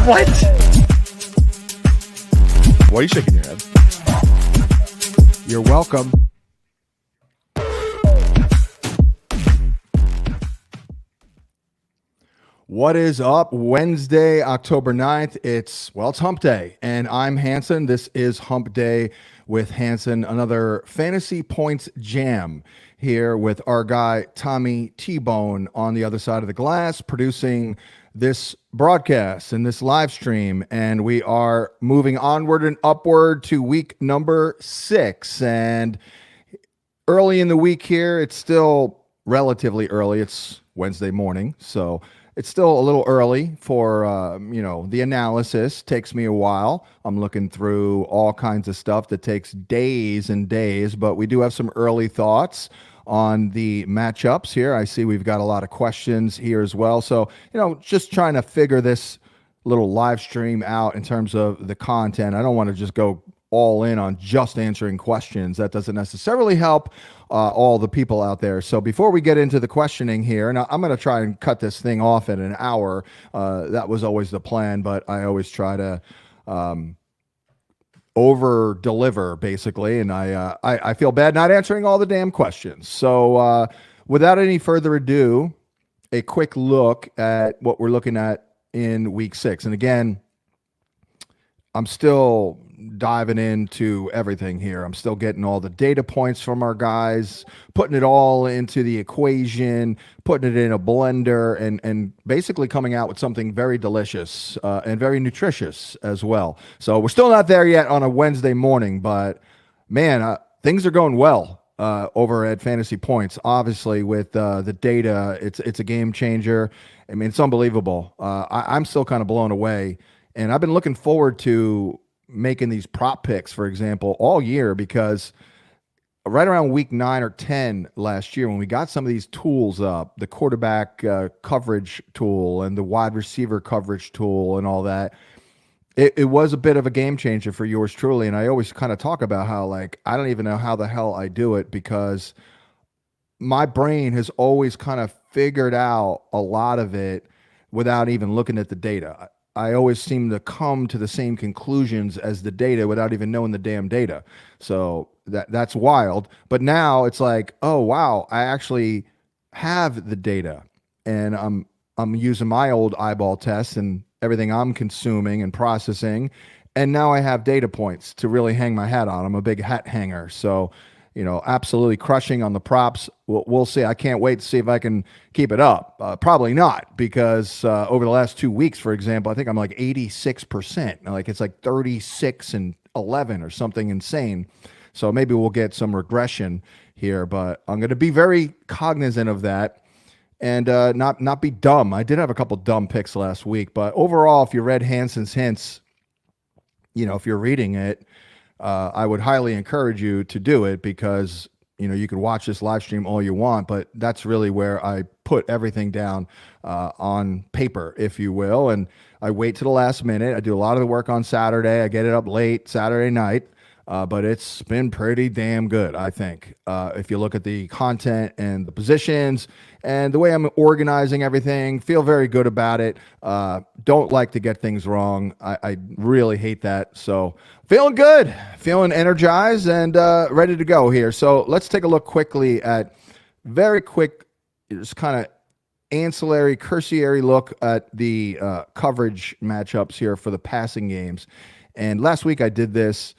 What? Why are you shaking your head? You're welcome. What is up? Wednesday, October 9th. It's Hump Day, and I'm Hansen. This is Hump Day with Hansen, another Fantasy Points jam here with our guy, Tommy T-Bone, on the other side of the glass, producing this broadcast and this live stream. And we are moving onward and upward to week number 6. And early in the week here, it's still relatively early. It's Wednesday morning, so it's still a little early for, the analysis. Takes me a while. I'm looking through all kinds of stuff that takes days and days, but we do have some early thoughts on the matchups here. I see we've got a lot of questions here as well. So, just trying to figure this little live stream out in terms of the content. I don't want to just go all in on just answering questions. That doesn't necessarily help all the people out there. So before we get into the questioning here, and I'm going to try and cut this thing off at an hour. That was always the plan, but I always try to over deliver basically. And I feel bad not answering all the damn questions. So without any further ado, a quick look at what we're looking at in week 6. And again, I'm still diving into everything here. I'm still getting all the data points from our guys, putting it all into the equation, putting it in a blender, and basically coming out with something very delicious and very nutritious as well. So we're still not there yet on a Wednesday morning, but man, things are going well over at Fantasy Points. Obviously, with the data, it's a game changer. I mean, it's unbelievable. I'm still kind of blown away. And I've been looking forward to making these prop picks, for example, all year, because right around week 9 or 10 last year, when we got some of these tools up, the quarterback coverage tool and the wide receiver coverage tool and all that, it was a bit of a game changer for yours truly. And I always kind of talk about how, I don't even know how the hell I do it, because my brain has always kind of figured out a lot of it without even looking at the data. I always seem to come to the same conclusions as the data without even knowing the damn data. So that's wild. But now it's like, oh wow, I actually have the data, and I'm using my old eyeball tests and everything I'm consuming and processing, and now I have data points to really hang my hat on. I'm a big hat hanger. So, absolutely crushing on the props. We'll see. I can't wait to see if I can keep it up. Probably not, because over the last 2 weeks, for example, I think I'm like 86%. It's like 36-11 or something insane. So maybe we'll get some regression here, but I'm going to be very cognizant of that and not be dumb. I did have a couple dumb picks last week, but overall, if you read Hansen's hints, if you're reading it, I would highly encourage you to do it, because, you can watch this live stream all you want, but that's really where I put everything down on paper, if you will. And I wait to the last minute. I do a lot of the work on Saturday. I get it up late Saturday night, but it's been pretty damn good, I think. If you look at the content and the positions and the way I'm organizing everything, feel very good about it. Don't like to get things wrong. I really hate that. So feeling good, feeling energized and ready to go here. So let's take a look quickly at very quick, just kind of ancillary, cursory look at the coverage matchups here for the passing games. And last week I did this,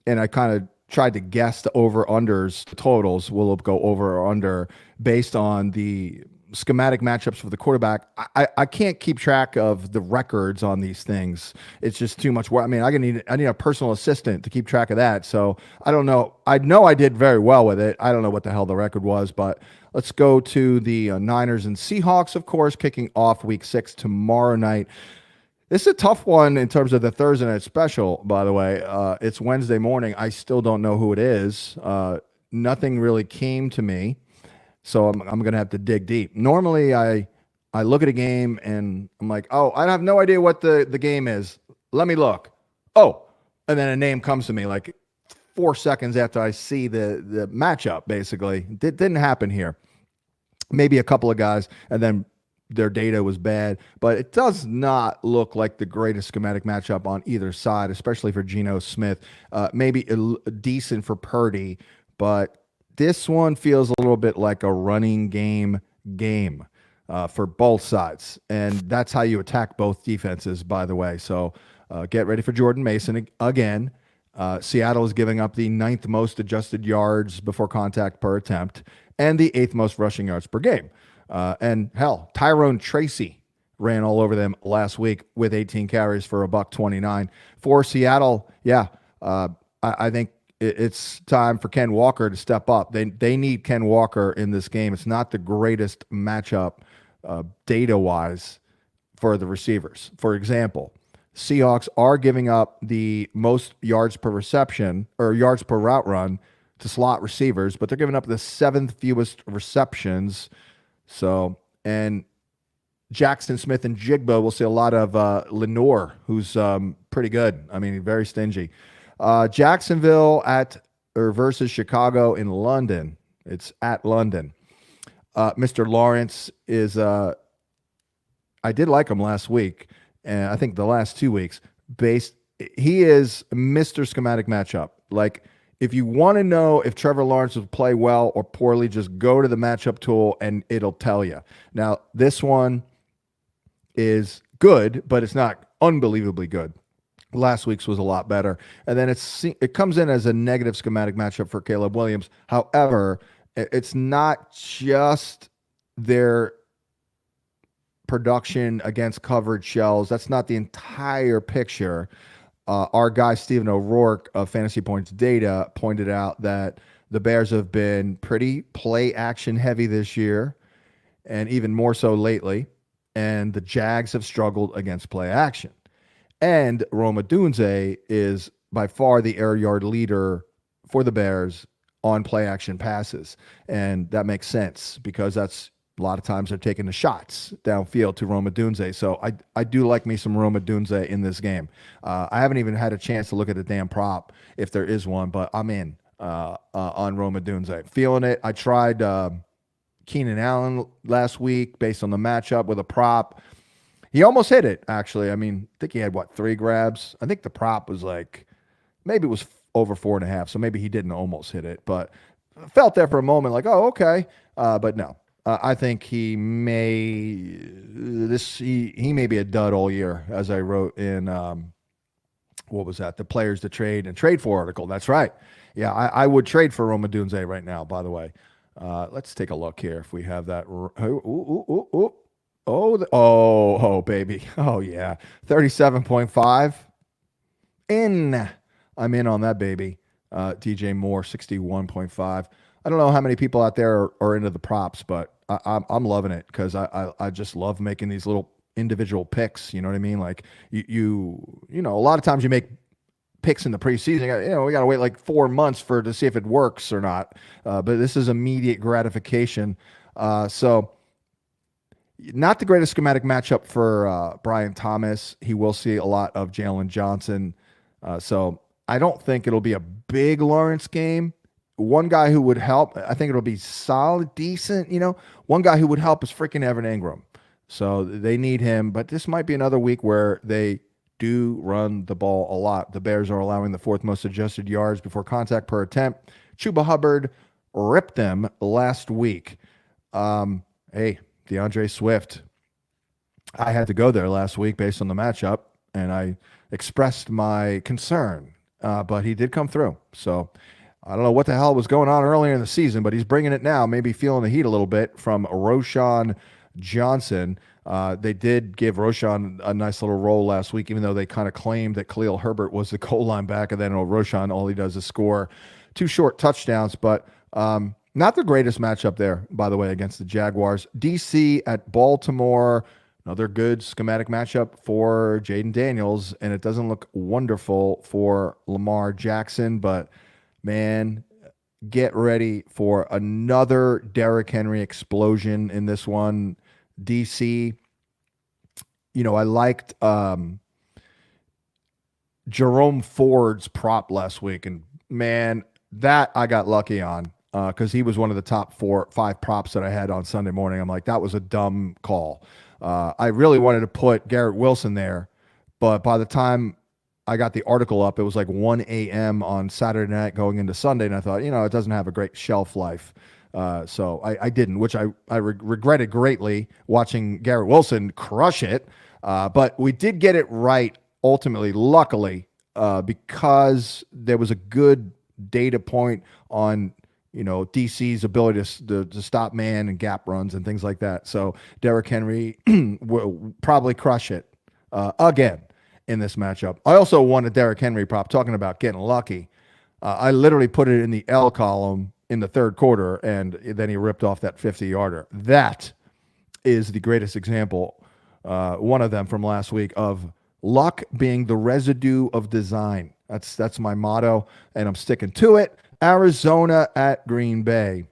and I kind of tried to guess the over-unders, the totals. Will it go over or under based on the schematic matchups for the quarterback? I can't keep track of the records on these things. It's just too much work. I mean, I need a personal assistant to keep track of that. So I don't know. I know I did very well with it. I don't know what the hell the record was, but let's go to the Niners and Seahawks, of course, kicking off week 6 tomorrow night. This is a tough one in terms of the Thursday night special, by the way. It's Wednesday morning. I still don't know who it is. Nothing really came to me, so I'm going to have to dig deep. Normally, I look at a game and I'm like, oh, I have no idea what the game is. Let me look. Oh, and then a name comes to me like 4 seconds after I see the matchup, basically. It didn't happen here. Maybe a couple of guys, and then their data was bad, but it does not look like the greatest schematic matchup on either side, especially for Geno Smith. Maybe decent for Purdy, but this one feels a little bit like a running game for both sides. And that's how you attack both defenses, by the way. So get ready for Jordan Mason again. Seattle is giving up the 9th most adjusted yards before contact per attempt and the 8th most rushing yards per game. And hell, Tyrone Tracy ran all over them last week with 18 carries for $129. For Seattle, I think it's time for Ken Walker to step up. They need Ken Walker in this game. It's not the greatest matchup data-wise for the receivers. For example, Seahawks are giving up the most yards per reception or yards per route run to slot receivers, but they're giving up the 7th fewest receptions. So, and Jackson Smith and Jigba, we'll see a lot of Lenore, who's pretty good. I mean, very stingy. Jacksonville versus Chicago in London. It's at London. Mr. Lawrence is, I did like him last week, and I think the last 2 weeks, he is Mr. Schematic matchup. Like, if you want to know if Trevor Lawrence will play well or poorly, just go to the matchup tool and it'll tell you. Now, this one is good, but it's not unbelievably good. Last week's was a lot better. And then it comes in as a negative schematic matchup for Caleb Williams. However, it's not just their production against covered shells. That's not the entire picture. Our guy, Stephen O'Rourke of Fantasy Points Data, pointed out that the Bears have been pretty play action heavy this year, and even more so lately. And the Jags have struggled against play action. And Roma Dunze is by far the air yard leader for the Bears on play action passes. And that makes sense because that's a lot of times they're taking the shots downfield to Roma Dunze. So I do like me some Roma Dunze in this game. I haven't even had a chance to look at the damn prop if there is one, but I'm in on Roma Dunze. Feeling it. I tried Keenan Allen last week based on the matchup with a prop. He almost hit it, actually. I mean, I think he had, 3 grabs? I think the prop was maybe it was over 4.5, so maybe he didn't almost hit it. But felt there for a moment like, oh, okay. But no. I think he may be a dud all year, as I wrote in, what was that? The Players to Trade and Trade For article. That's right. Yeah, I would trade for Roma Dunze right now, by the way. Let's take a look here if we have that. Oh, baby. Oh, yeah. 37.5. I'm in on that, baby. DJ Moore, 61.5. I don't know how many people out there are into the props, but I'm loving it because I just love making these little individual picks. You know what I mean? Like you know, a lot of times you make picks in the preseason. We got to wait 4 months to see if it works or not. But this is immediate gratification. So not the greatest schematic matchup for Brian Thomas. He will see a lot of Jalen Johnson. So I don't think it'll be a big Lawrence game. One guy who would help, I think it'll be solid, decent. One guy who would help is freaking Evan Ingram. So they need him. But this might be another week where they do run the ball a lot. The Bears are allowing the 4th most adjusted yards before contact per attempt. Chuba Hubbard ripped them last week. Hey, DeAndre Swift. I had to go there last week based on the matchup, and I expressed my concern. But he did come through. So I don't know what the hell was going on earlier in the season, but he's bringing it now, maybe feeling the heat a little bit from Roschon Johnson. They did give Roschon a nice little role last week, even though they kind of claimed that Khalil Herbert was the goal line back, and then Roschon, all he does is score 2 short touchdowns. But not the greatest matchup there, by the way, against the Jaguars. DC at Baltimore, another good schematic matchup for Jaden Daniels, and it doesn't look wonderful for Lamar Jackson, but man, get ready for another Derrick Henry explosion in this one. DC, I liked Jerome Ford's prop last week, and man, that I got lucky on. because he was one of the top 4-5 props that I had on Sunday morning. I'm like, that was a dumb call. I really wanted to put Garrett Wilson there, but by the time I got the article up, it was like 1 a.m. on Saturday night going into Sunday, and I thought, it doesn't have a great shelf life. So I didn't, which I regretted greatly watching Garrett Wilson crush it. But we did get it right ultimately, luckily, because there was a good data point on DC's ability to stop man and gap runs and things like that. So Derrick Henry will probably crush it again in this matchup. I also won a Derrick Henry prop, talking about getting lucky. I literally put it in the L column in the third quarter, and then he ripped off that 50-yarder. That is the greatest example, one of them from last week, of luck being the residue of design. That's my motto, and I'm sticking to it. Arizona at Green Bay.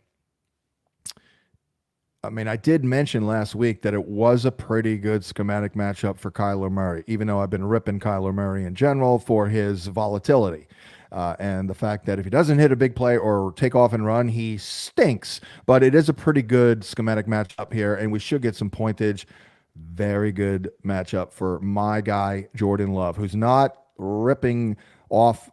I mean, I did mention last week that it was a pretty good schematic matchup for Kyler Murray, even though I've been ripping Kyler Murray in general for his volatility. And the fact that if he doesn't hit a big play or take off and run, he stinks. But it is a pretty good schematic matchup here, and we should get some pointage. Very good matchup for my guy, Jordan Love, who's not ripping off,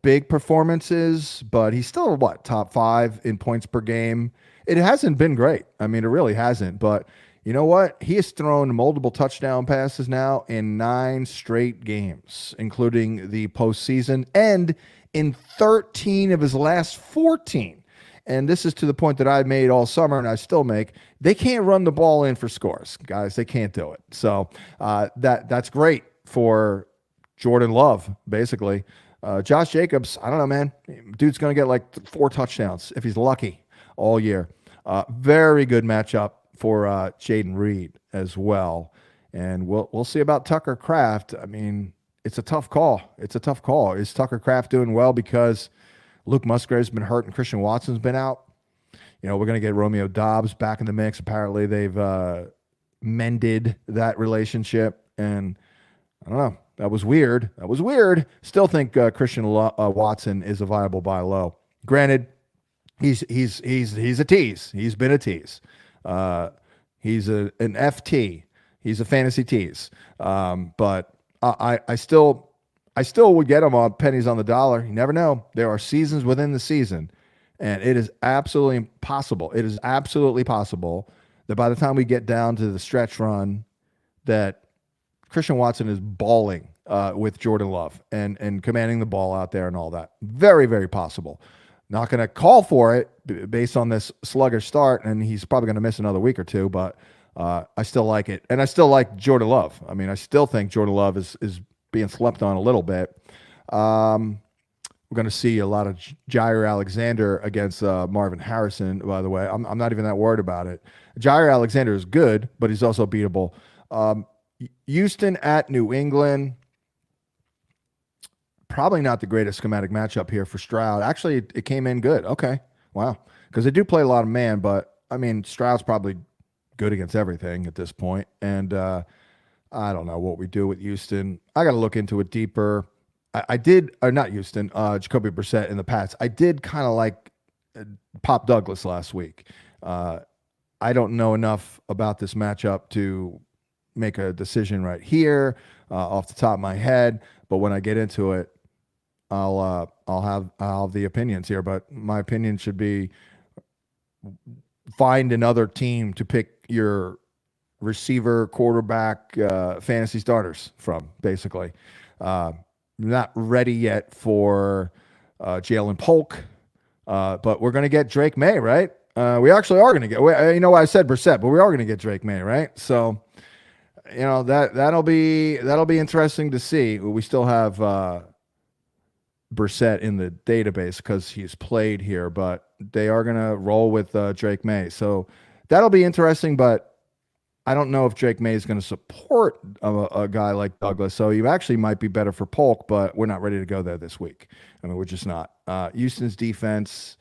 big performances, but he's still, top 5 in points per game. It hasn't been great. I mean, it really hasn't. But you know what? He has thrown multiple touchdown passes now in 9 straight games, including the postseason, and in 13 of his last 14. And this is to the point that I made all summer, and I still make. They can't run the ball in for scores, guys. They can't do it. So that's great for Jordan Love, basically. Josh Jacobs, I don't know, man. Dude's going to get like 4 touchdowns if he's lucky all year. Very good matchup for Jaden Reed as well. And we'll see about Tucker Kraft. I mean, it's a tough call. Is Tucker Kraft doing well because Luke Musgrave's been hurt and Christian Watson's been out? We're going to get Romeo Doubs back in the mix. Apparently they've mended that relationship. And I don't know. That was weird. Still think Christian Watson is a viable buy low. Granted, he's a tease. He's been a tease. He's an FT. He's a fantasy tease. But I still would get him on pennies on the dollar. You never know. There are seasons within the season, and it is absolutely possible. It is absolutely possible that by the time we get down to the stretch run, that Christian Watson is balling with Jordan Love and commanding the ball out there and all that. Very, very possible. Not going to call for it based on this sluggish start, and he's probably going to miss another week or two, but I still like it. And I still like Jordan Love. I mean, I still think Jordan Love is being slept on a little bit. We're going to see a lot of Jair Alexander against Marvin Harrison, by the way. I'm not even that worried about it. Jair Alexander is good, but he's also beatable. Houston at New England. Probably not the greatest schematic matchup here for Stroud. Actually, it came in good. Okay. Wow. Because they do play a lot of man, but, I mean, Stroud's probably good against everything at this point. And I don't know what we do with Houston. I got to look into it deeper. I did, or not Houston, Jacoby Brissett in the Pats. I did kind of like Pop Douglas last week. I don't know enough about this matchup to make a decision right here off the top of my head. But when I get into it, I'll have the opinions here, but my opinion should be find another team to pick your receiver, quarterback, fantasy starters from, basically. Not ready yet for Jalen Polk, but we're going to get Drake May, right? We actually are going to get, I said Brissett, but we are going to get Drake May, right? So, that'll be interesting to see. We still have Brissett in the database because he's played here, but they are going to roll with Drake May. So that'll be interesting, but I don't know if Drake May is going to support a guy like Douglas. So you actually might be better for Polk, but we're not ready to go there this week. I mean, we're just not. Houston's defense,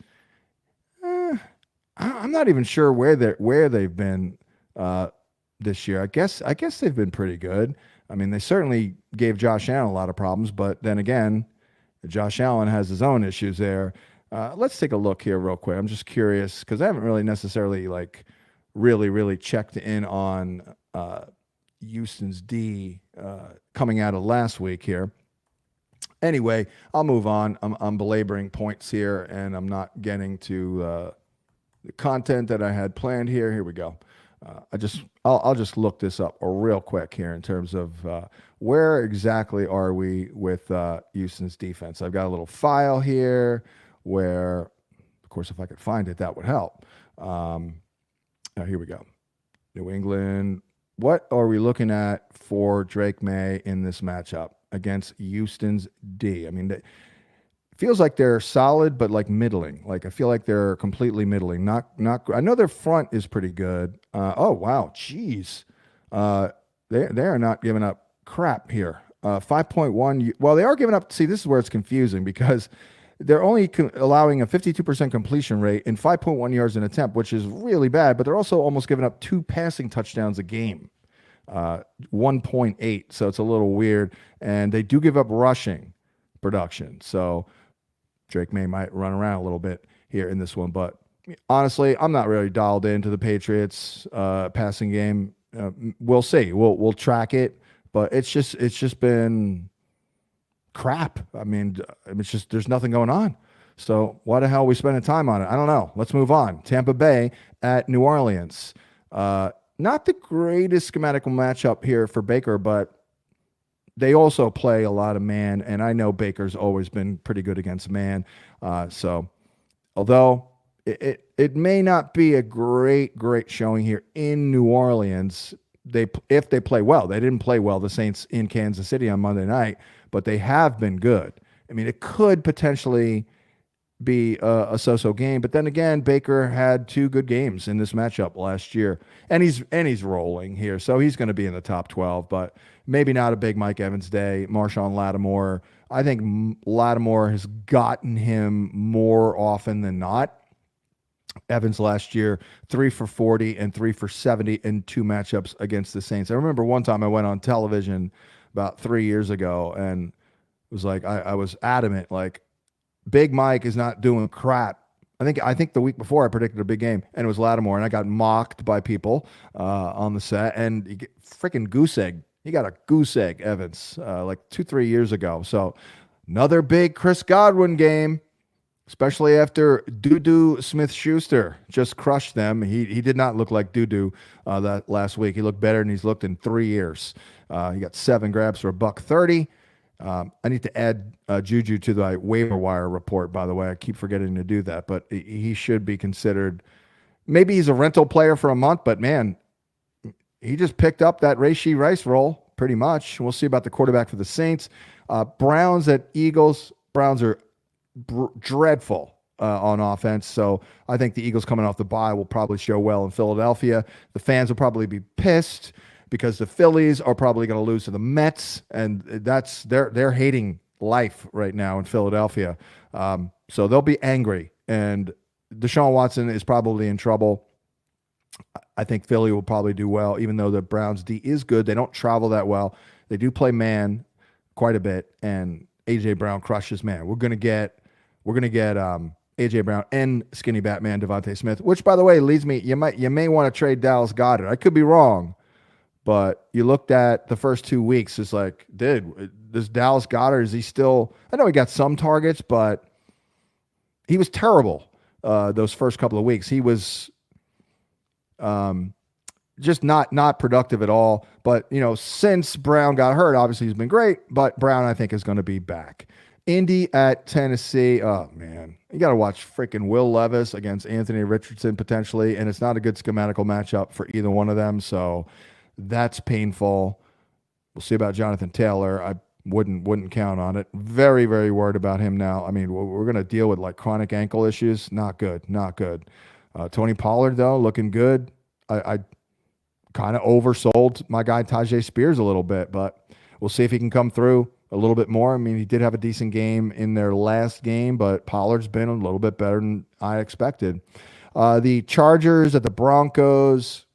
I'm not even sure where they've been this year. I guess they've been pretty good. I mean, they certainly gave Josh Allen a lot of problems, but then again, Josh Allen has his own issues there. Let's take a look here real quick. I'm just curious because I haven't really necessarily like really checked in on Houston's D coming out of last week here. Anyway, I'll move on. I'm belaboring points here, and I'm not getting to the content that I had planned here. Here we go. I'll just look this up real quick here in terms of where exactly are we with Houston's defense. I've got a little file here where, of course, if I could find it, that would help. Here we go. New England. What are we looking at for Drake May in this matchup against Houston's D? I mean, it feels like they're solid, but like middling. Like I feel like they're completely middling. Not. I know their front is pretty good. Oh wow, jeez. They are not giving up crap here. 5.1. Well, they are giving up. See, this is where it's confusing because they're only allowing a 52% completion rate and 5.1 yards an attempt, which is really bad. But they're also almost giving up 2 passing touchdowns a game. 1.8. So it's a little weird. And they do give up rushing production. So Drake May might run around a little bit here in this one. But honestly, I'm not really dialed into the Patriots passing game. We'll see. We'll track it. But it's just been crap. I mean, it's just there's nothing going on. So why the hell are we spending time on it? I don't know. Let's move on. Tampa Bay at New Orleans. Not the greatest schematical matchup here for Baker, but they also play a lot of man, and I know Baker's always been pretty good against man. So although it may not be a great showing here in New Orleans, if they play well. They didn't play well, the Saints in Kansas City on Monday night, but they have been good. I mean, it could potentially be a so-so game, but then again, Baker had 2 good games in this matchup last year, and he's rolling here, so he's going to be in the top 12, but maybe not a big Mike Evans day. Marshawn Lattimore, I think Lattimore has gotten him more often than not. Evans last year, 3 for 40 and 3 for 70 in 2 matchups against the Saints. I remember one time I went on television about 3 years ago and it was like, I was adamant, like, Big Mike is not doing crap. I think the week before I predicted a big game, and it was Lattimore, and I got mocked by people on the set, and he freaking goose egg. He got a goose egg, Evans, like 2-3 years ago. So another big Chris Godwin game, especially after Doo Smith-Schuster just crushed them. He did not look like Doo that last week. He looked better than he's looked in 3 years. He got 7 grabs for $130. I need to add Juju to the waiver wire report, by the way. I keep forgetting to do that, but he should be considered. Maybe he's a rental player for a month, but man, he just picked up that Rashee Rice role pretty much. We'll see about the quarterback for the Saints. Browns at Eagles. Browns are dreadful on offense, so I think the Eagles coming off the bye will probably show well in Philadelphia. The fans will probably be pissed because the Phillies are probably going to lose to the Mets, and that's they're hating life right now in Philadelphia. So they'll be angry, and Deshaun Watson is probably in trouble. I think Philly will probably do well, even though the Browns D is good. They don't travel that well. They do play man quite a bit, and AJ Brown crushes man. We're gonna get AJ Brown and Skinny Batman Devontae Smith, which by the way leads me. You may want to trade Dallas Goedert. I could be wrong. But you looked at the first 2 weeks, it's like, dude, this Dallas Goedert, is he still, I know he got some targets, but he was terrible those first couple of weeks. He was just not productive at all. But, since Brown got hurt, obviously he's been great, but Brown, I think, is going to be back. Indy at Tennessee. Oh, man. You got to watch freaking Will Levis against Anthony Richardson potentially, and it's not a good schematical matchup for either one of them, so that's painful. We'll see about Jonathan Taylor. I wouldn't count on it. Very, very worried about him now. I mean, we're going to deal with like chronic ankle issues. Not good. Tony Pollard, though, looking good. I kind of oversold my guy Tajay Spears a little bit, but we'll see if he can come through a little bit more. I mean, he did have a decent game in their last game, but Pollard's been a little bit better than I expected. The Chargers at the Broncos.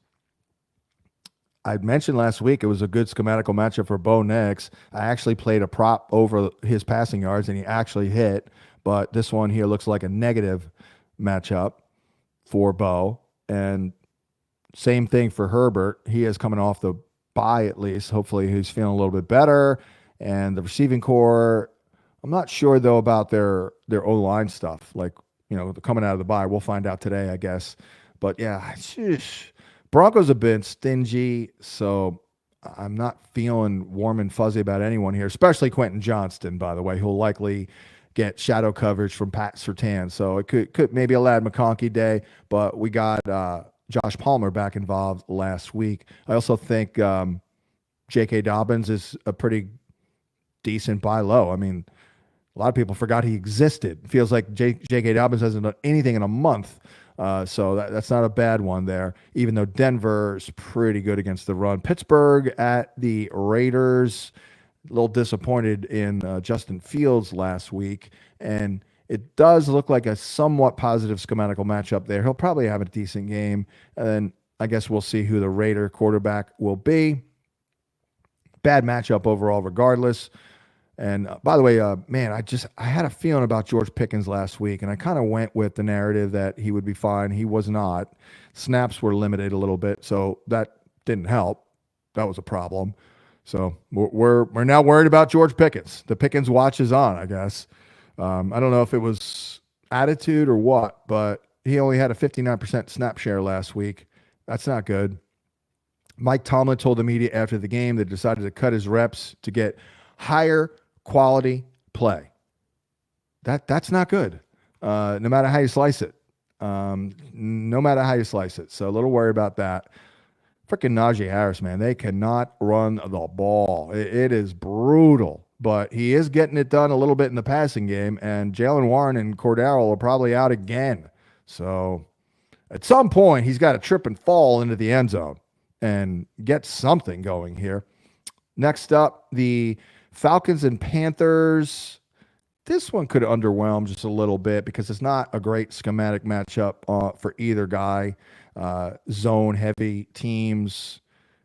I mentioned last week it was a good schematical matchup for Bo Nix. I actually played a prop over his passing yards, and he actually hit. But this one here looks like a negative matchup for Bo. And same thing for Herbert. He is coming off the bye at least. Hopefully he's feeling a little bit better. And the receiving core, I'm not sure though about their O-line stuff. Like, coming out of the bye. We'll find out today, I guess. But yeah, Broncos have been stingy, so I'm not feeling warm and fuzzy about anyone here, especially Quentin Johnston, by the way, who'll likely get shadow coverage from Pat Surtain. So it could maybe a Ladd McConkey day, but we got Josh Palmer back involved last week. I also think J.K. Dobbins is a pretty decent buy low. I mean, a lot of people forgot he existed. It feels like J.K. Dobbins hasn't done anything in a month. So that's not a bad one there, even though Denver's pretty good against the run. Pittsburgh at the Raiders, a little disappointed in Justin Fields last week, and it does look like a somewhat positive schematical matchup there. He'll probably have a decent game, and then I guess we'll see who the Raider quarterback will be. Bad matchup overall regardless. And by the way, man, I had a feeling about George Pickens last week, and I kind of went with the narrative that he would be fine. He was not. Snaps were limited a little bit, so that didn't help. That was a problem. So we're now worried about George Pickens. The Pickens watch is on, I guess. I don't know if it was attitude or what, but he only had a 59% snap share last week. That's not good. Mike Tomlin told the media after the game they decided to cut his reps to get higher quality play. That's not good. No matter how you slice it. No matter how you slice it. So a little worried about that. Freaking Najee Harris, man. They cannot run the ball. It is brutal. But he is getting it done a little bit in the passing game. And Jalen Warren and Cordero are probably out again. So at some point, he's got to trip and fall into the end zone and get something going here. Next up, the Falcons and Panthers. This one could underwhelm just a little bit because it's not a great schematic matchup for either guy. Zone-heavy teams.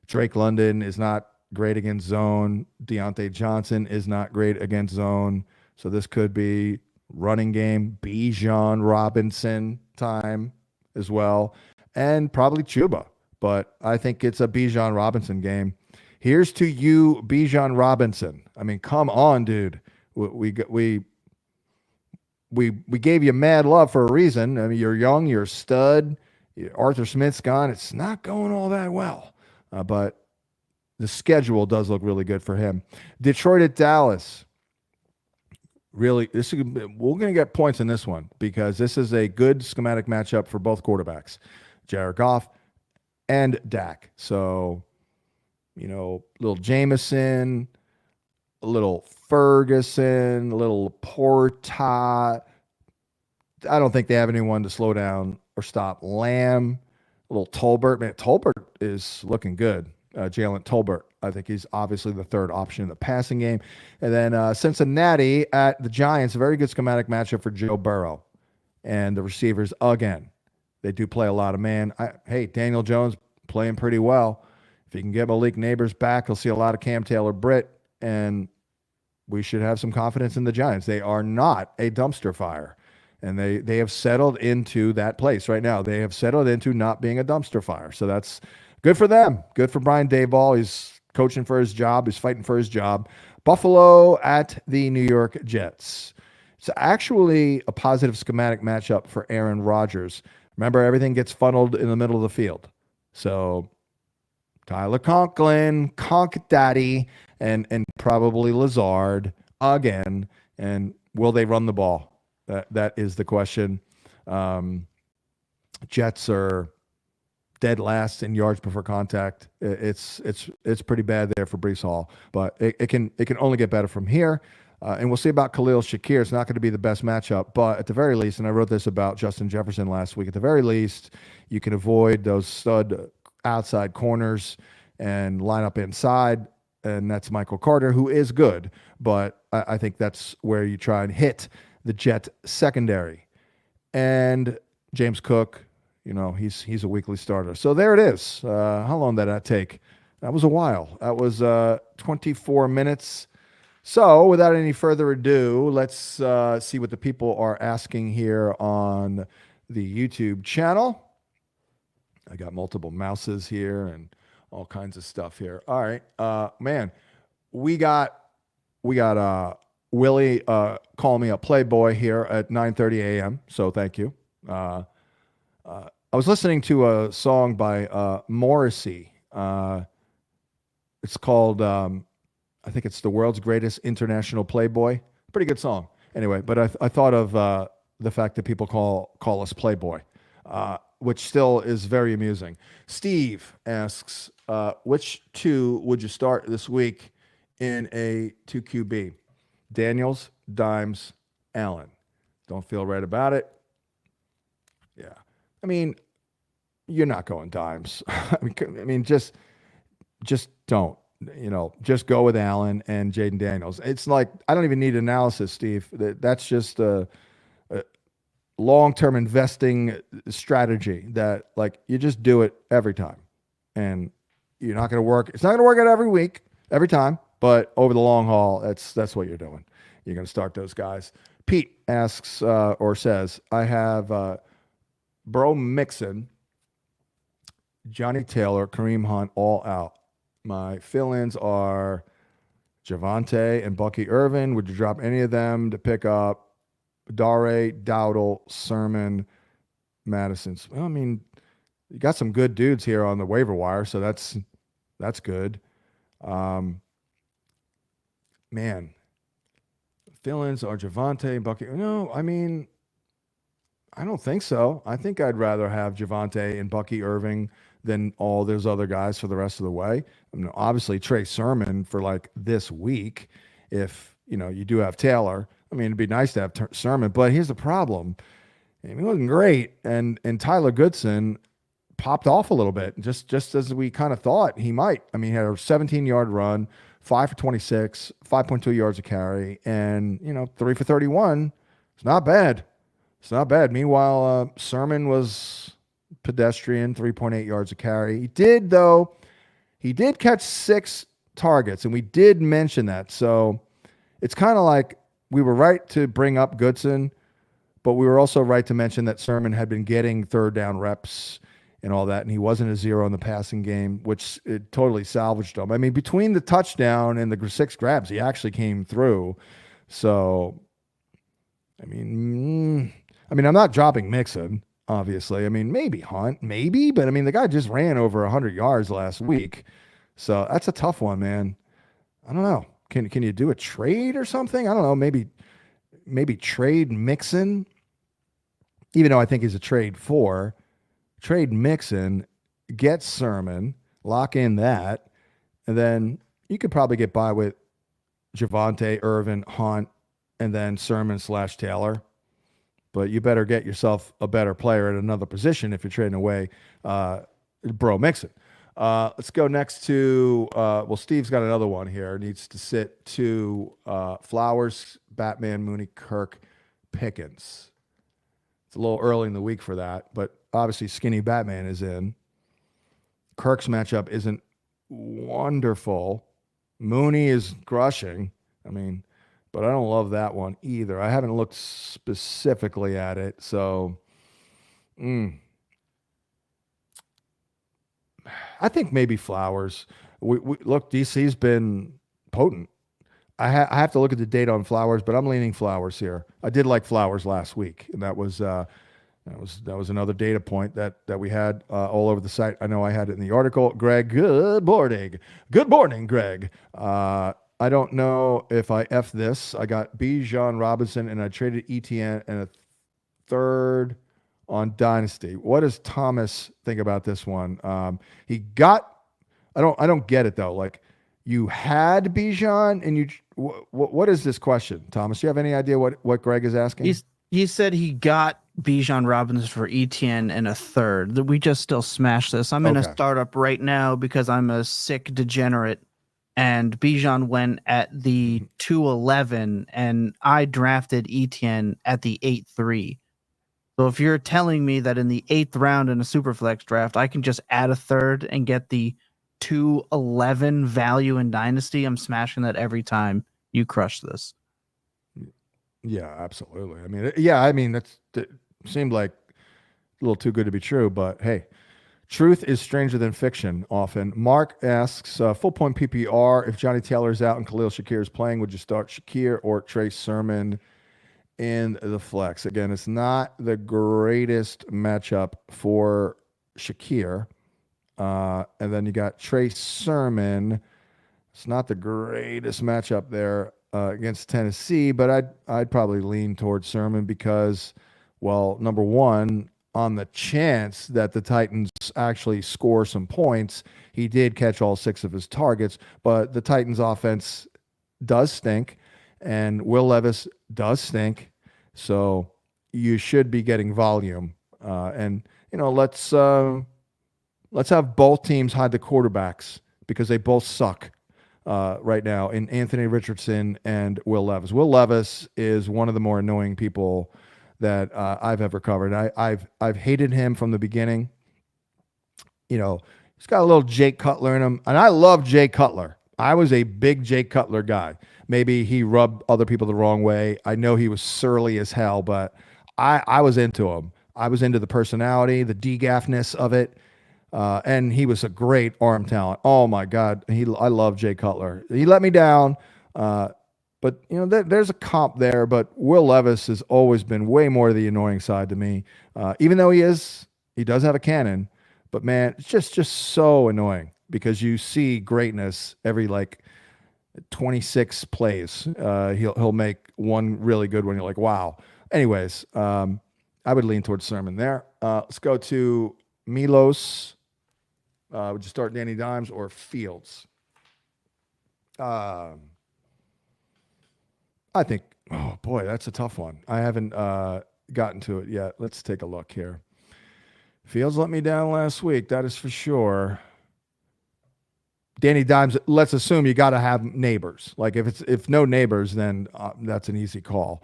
Drake London is not great against zone. Deontay Johnson is not great against zone. So this could be running game, Bijan Robinson time as well, and probably Chuba. But I think it's a Bijan Robinson game. Here's to you, Bijan Robinson. I mean, come on, dude. We gave you mad love for a reason. I mean, you're young, you're a stud. Arthur Smith's gone. It's not going all that well, but the schedule does look really good for him. Detroit at Dallas. Really, we're going to get points in this one because this is a good schematic matchup for both quarterbacks, Jared Goff and Dak. So, little Jameson, a little Ferguson, a little Porta. I don't think they have anyone to slow down or stop Lamb. A little Tolbert. Man, Tolbert is looking good. Jalen Tolbert. I think he's obviously the third option in the passing game. And then Cincinnati at the Giants, a very good schematic matchup for Joe Burrow. And the receivers, again, they do play a lot of man. Hey, Daniel Jones playing pretty well. If he can get Malik Neighbors back, he'll see a lot of Cam Taylor-Britt, and we should have some confidence in the Giants. They are not a dumpster fire, and they have settled into that place right now. They have settled into not being a dumpster fire, so that's good for them. Good for Brian Daboll. He's coaching for his job. He's fighting for his job. Buffalo at the New York Jets. It's actually a positive schematic matchup for Aaron Rodgers. Remember, everything gets funneled in the middle of the field. So Tyler Conklin, Conk Daddy, and probably Lazard again. And will they run the ball? That is the question. Jets are dead last in yards before contact. It's pretty bad there for Breece Hall, but it can only get better from here. And we'll see about Khalil Shakir. It's not going to be the best matchup, but at the very least, and I wrote this about Justin Jefferson last week, at the very least, you can avoid those stud outside corners and line up inside, and that's Michael Carter, who is good, but I think that's where you try and hit the Jet secondary. And James Cook, he's a weekly starter. So there it is. How long did that take? That was a while. That was 24 minutes. So, without any further ado, let's see what the people are asking here on the YouTube channel. I got multiple mouses here and all kinds of stuff here. All right, man, we got Willie calling me a playboy here at 9:30 a.m. So thank you. I was listening to a song by Morrissey. It's called I think it's The World's Greatest International Playboy. Pretty good song. Anyway, but I thought of the fact that people call us Playboy, which still is very amusing. Steve asks, which two would you start this week in a 2QB? Daniels, Dimes, Allen. Don't feel right about it. Yeah. I mean, you're not going Dimes. I mean, just don't. Just go with Allen and Jaden Daniels. It's like, I don't even need analysis, Steve. That's just a long-term investing strategy that, like, you just do it every time. And you're not going to work. It's not going to work out every week, every time, but over the long haul, that's what you're doing. You're going to start those guys. Pete asks or says, I have Bro Mixon, Johnny Taylor, Kareem Hunt all out. My fill-ins are Javonte and Bucky Irvin. Would you drop any of them to pick up Dare, Dowdle, Sermon, Madison? Well, I mean, you got some good dudes here on the waiver wire, so that's good. Man, fill-ins are Javonte and Bucky. No, I mean, I don't think so. I think I'd rather have Javonte and Bucky Irving than all those other guys for the rest of the way. I mean, obviously Trey Sermon for like this week. If you do have Taylor, I mean, it'd be nice to have Sermon, but here's the problem. I mean, he wasn't great, and Tyler Goodson popped off a little bit, just as we kind of thought he might. I mean, he had a 17-yard run, 5 for 26, 5.2 yards a carry, and 3 for 31. It's not bad. It's not bad. Meanwhile, Sermon was pedestrian, 3.8 yards a carry. He did catch 6 targets, and we did mention that. So it's kind of like we were right to bring up Goodson, but we were also right to mention that Sermon had been getting third down reps and all that, and he wasn't a zero in the passing game, which it totally salvaged him. I mean, between the touchdown and the 6 grabs, he actually came through. So, I mean, I'm not dropping Mixon, obviously. I mean, maybe Hunt, maybe, but I mean, the guy just ran over 100 yards last week. So that's a tough one, man. I don't know. Can you do a trade or something? I don't know. Maybe trade Mixon, even though I think he's a trade for. Trade Mixon, get Sermon, lock in that, and then you could probably get by with Javonte, Irvin, Hunt, and then Sermon/Taylor. But you better get yourself a better player at another position if you're trading away Bro Mixon. Let's go next to, Steve's got another one here. Needs to sit to Flowers, Batman, Mooney, Kirk, Pickens. It's a little early in the week for that, but obviously skinny Batman is in. Kirk's matchup isn't wonderful. Mooney is crushing. I mean, but I don't love that one either. I haven't looked specifically at it, so I think maybe Flowers. We look, DC's been potent. I have to look at the data on Flowers, but I'm leaning Flowers here. I did like Flowers last week, and that was another data point that we had all over the site. I know I had it in the article. Greg, good morning, Greg. I don't know if I F this. I got Bijan Robinson, and I traded ETN and a third on Dynasty. What does Thomas think about this one? He got. I don't get it though. Like, you had Bijan, and you. What is this question, Thomas? Do you have any idea what Greg is asking? He said he got Bijan Robinson for ETN and a third. We just still smash this. I'm in a startup right now because I'm a sick degenerate, and Bijan went at the 211, and I drafted ETN at the 8-3. So if you're telling me that in the 8th round in a Superflex draft, I can just add a third and get the 211 value in Dynasty, I'm smashing that every time you crush this. Yeah, absolutely. It seemed like a little too good to be true, but hey, truth is stranger than fiction often. Mark asks, full point PPR, if Johnny Taylor's out and Khalil Shakir is playing, would you start Shakir or Trey Sermon in the flex? Again, it's not the greatest matchup for Shakir. And then you got Trey Sermon. It's not the greatest matchup there against Tennessee, but I'd probably lean towards Sermon because, well, number one, on the chance that the Titans actually score some points, he did catch all 6 of his targets, but the Titans offense does stink, and Will Levis does stink, so you should be getting volume. And let's have both teams hide the quarterbacks because they both suck right now in Anthony Richardson and Will Levis. Will Levis is one of the more annoying people that I've ever covered. I've hated him from the beginning. He's got a little Jake Cutler in him, and I love Jay Cutler. I was a big Jay Cutler guy. Maybe he rubbed other people the wrong way. I know he was surly as hell, but I was into him. I was into the personality, the degaffness of it. And he was a great arm talent. Oh my God. I love Jay Cutler. He let me down. But there's a comp there, but Will Levis has always been way more the annoying side to me. Even though he does have a cannon, but man, it's just so annoying because you see greatness every 26 plays. He'll make one really good one. You're like, wow. Anyways, I would lean towards Sermon there. Let's go to Milos. Would you start Danny Dimes or Fields? I think, oh boy, that's a tough one. I haven't gotten to it yet. Let's take a look here. Fields let me down last week, that is for sure. Danny Dimes, let's assume you got to have neighbors. Like if no neighbors, then that's an easy call.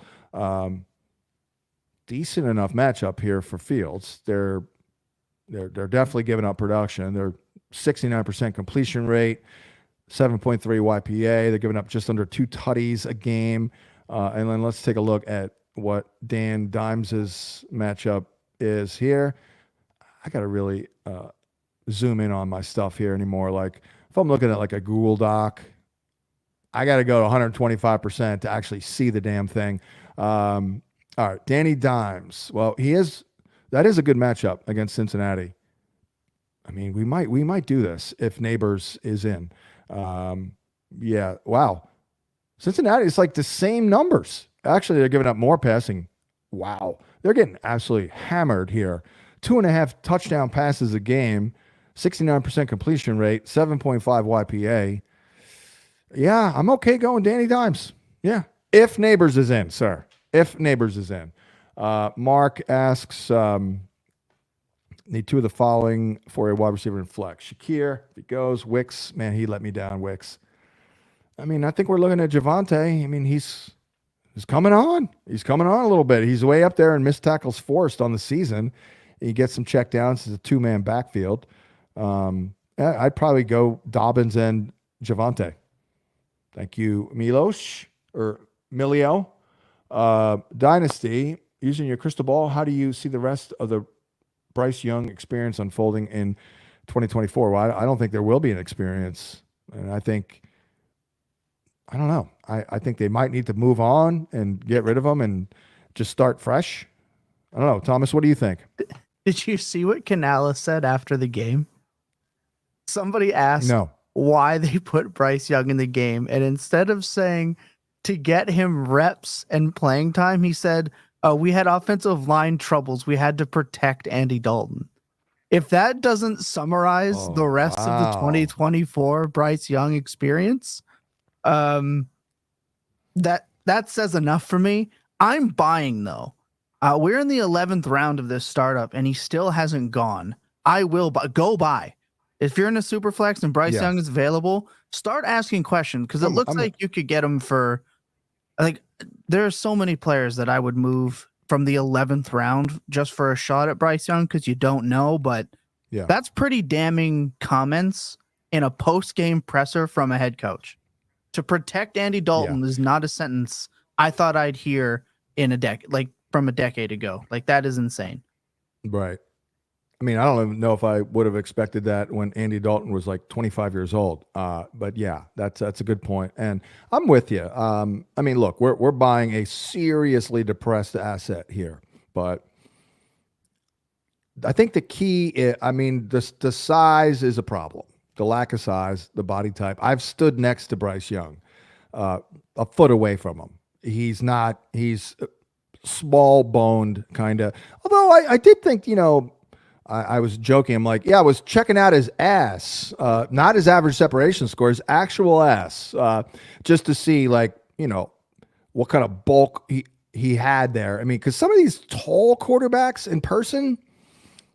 Decent enough matchup here for Fields. They're definitely giving up production. They're 69% completion rate, 7.3 YPA. They're giving up just under 2 tutties a game. And then let's take a look at what Dan Dimes's matchup is here. I got to really zoom in on my stuff here anymore. Like if I'm looking at a Google Doc, I got to go to 125% to actually see the damn thing. All right, Danny Dimes. Well, that is a good matchup against Cincinnati. I mean, we might do this if Neighbors is in. Yeah, wow. Cincinnati is the same numbers. Actually, they're giving up more passing. Wow. They're getting absolutely hammered here. 2.5 touchdown passes a game, 69% completion rate, 7.5 YPA. Yeah, I'm okay going Danny Dimes. Yeah. If Neighbors is in, sir. If Neighbors is in. Mark asks, need 2 of the following for a wide receiver in flex. Shakir, if he goes. Wicks, man, he let me down, Wicks. I mean, I think we're looking at Javonte. I mean, he's coming on. He's coming on a little bit. He's way up there in missed tackles forced on the season. He gets some check downs as a 2-man backfield. I'd probably go Dobbins and Javonte. Thank you, Milos or Milio. Dynasty, using your crystal ball, how do you see the rest of the Bryce Young experience unfolding in 2024? Well, I don't think there will be an experience. And I don't know. I think they might need to move on and get rid of him and just start fresh. I don't know. Thomas, what do you think? Did you see what Canales said after the game? Somebody asked No. why they put Bryce Young in the game. And instead of saying to get him reps and playing time, he said, we had offensive line troubles. We had to protect Andy Dalton. If that doesn't summarize the rest of the 2024 Bryce Young experience, that says enough for me. I'm buying, though. We're in the 11th round of this startup, and he still hasn't gone. I will go buy. If you're in a super flex and Bryce Young is available, start asking questions because it looks like you could get him for there are so many players that I would move from the 11th round just for a shot at Bryce Young because you don't know, but that's pretty damning comments in a post-game presser from a head coach. To protect Andy Dalton is not a sentence I thought I'd hear in from a decade ago. Like, that is insane. Right. I mean, I don't even know if I would have expected that when Andy Dalton was like 25 years old. But yeah, that's a good point. And I'm with you. I mean, look, we're buying a seriously depressed asset here, but I think the key the size is a problem. The lack of size, the body type. I've stood next to Bryce Young, a foot away from him. He's small boned kind of, although I did think, I was joking. I'm like, I was checking out his ass, not his average separation score, his actual ass, just to see what kind of bulk he had there. I mean, because some of these tall quarterbacks in person,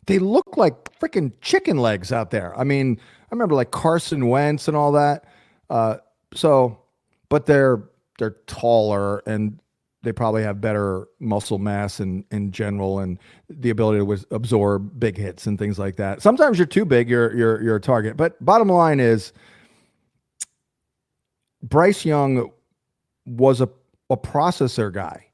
they look like freaking chicken legs out there. I mean, I remember like Carson Wentz and all that. But they're taller and they probably have better muscle mass in general and the ability to absorb big hits and things like that. Sometimes you're too big, you're a target. But bottom line is, Bryce Young was a processor guy,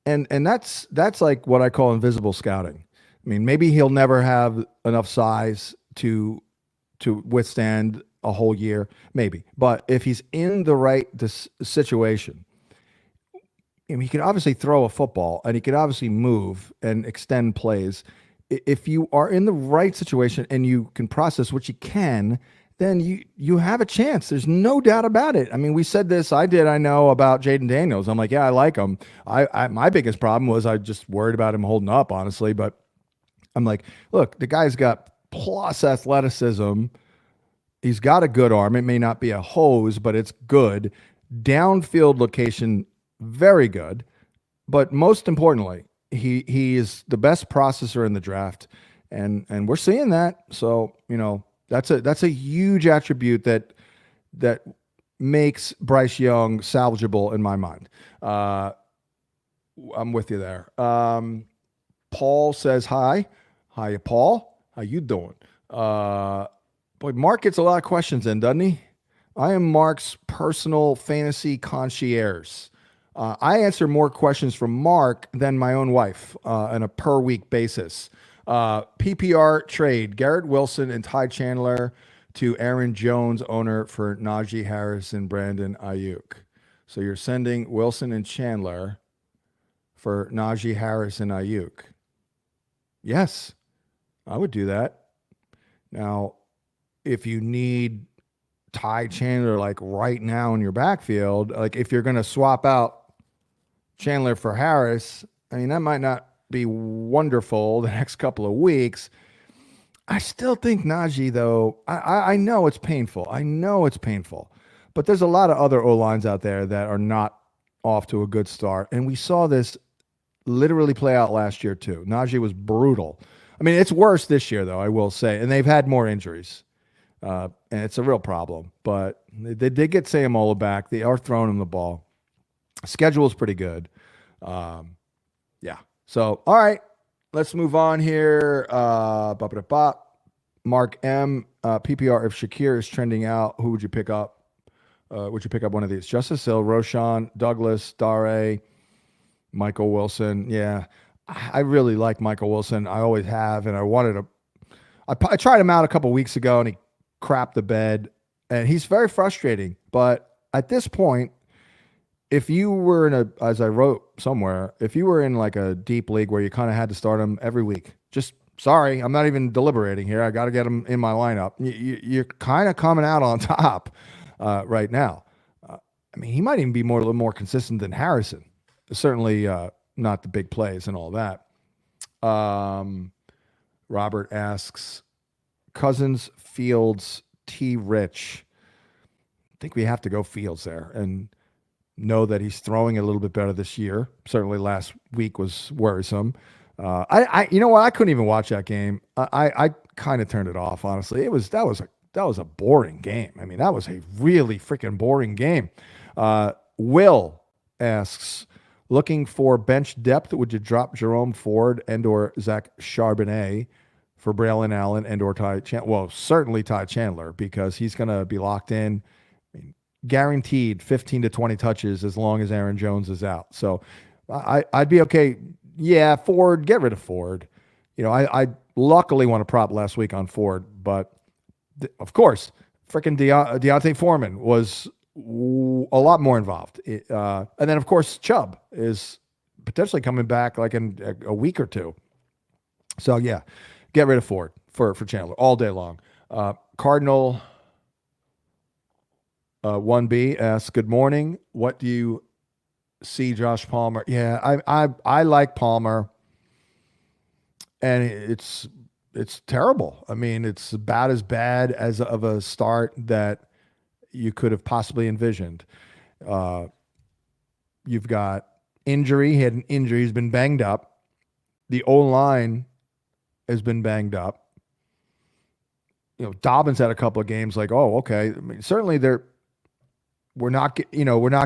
and that's like what I call invisible scouting. I mean, maybe he'll never have enough size to withstand a whole year, maybe. But if he's in the right situation, he can obviously throw a football and he can obviously move and extend plays. If you are in the right situation and you can process what you can, then you have a chance. There's no doubt about it. I mean, we said this, I know about Jaden Daniels. I'm like, I like him. My biggest problem was I just worried about him holding up, honestly. But I'm like, look, the guy's got plus athleticism. He's got a good arm. It may not be a hose, but it's good. Downfield location, very good. But most importantly, he is the best processor in the draft. And we're seeing that. So, that's a huge attribute that makes Bryce Young salvageable in my mind. I'm with you there. Paul says hi. Hi, Paul. How you doing? Boy, Mark gets a lot of questions in, doesn't he? I am Mark's personal fantasy concierge. I answer more questions from Mark than my own wife on a per week basis. PPR trade, Garrett Wilson and Ty Chandler to Aaron Jones, owner for Najee Harris and Brandon Ayuk. So you're sending Wilson and Chandler for Najee Harris and Ayuk. Yes, I would do that. Now, if you need Ty Chandler like right now in your backfield, like if you're going to swap out Chandler for Harris, I mean, that might not be wonderful the next couple of weeks. I still think Najee, though, I know it's painful. But there's a lot of other O-lines out there that are not off to a good start. And we saw this literally play out last year, too. Najee was brutal. I mean, it's worse this year, though, I will say. And they've had more injuries. And it's a real problem. But they did get Samuel back. They are throwing him the ball. Schedule's pretty good. Yeah. So, all right. Let's move on here. Mark M. PPR, if Shakir is trending out, who would you pick up? Would you pick up one of these? Justice Hill, Roshan, Douglas, Dare, Michael Wilson. Yeah. I really like Michael Wilson. I always have, and I tried him out a couple weeks ago, and he crapped the bed, and he's very frustrating. But at this point, if you were as I wrote somewhere, if you were in like a deep league where you kind of had to start him every week, sorry, I'm not even deliberating here. I got to get him in my lineup. You're kind of coming out on top right now. I mean, he might even be a little more consistent than Harrison. Certainly not the big plays and all that. Robert asks, Cousins, Fields, T. Rich. I think we have to go Fields there and know that he's throwing a little bit better this year. Certainly last week was worrisome. You know what? I couldn't even watch that game. I kind of turned it off, honestly. That was a boring game. I mean, that was a really freaking boring game. Will asks, looking for bench depth, would you drop Jerome Ford and or Zach Charbonnet for Braylon Allen and or Ty Chandler. Well, certainly Ty Chandler, because he's going to be locked in. I mean, guaranteed 15 to 20 touches as long as Aaron Jones is out. So I'd be okay. Yeah, Ford, get rid of Ford. I luckily won a prop last week on Ford, but of course, freaking Deontay Foreman was a lot more involved. And then, of course, Chubb is potentially coming back like in a week or two. So, yeah, get rid of Ford for Chandler all day long. Cardinal 1B asks, good morning. What do you see Josh Palmer? Yeah, I like Palmer, and it's terrible. I mean, it's about as bad as of a start that you could have possibly envisioned. You've got injury. He had an injury. He's been banged up. The O-line has been banged up. Dobbins had a couple of games like, oh, okay. I mean, certainly we're not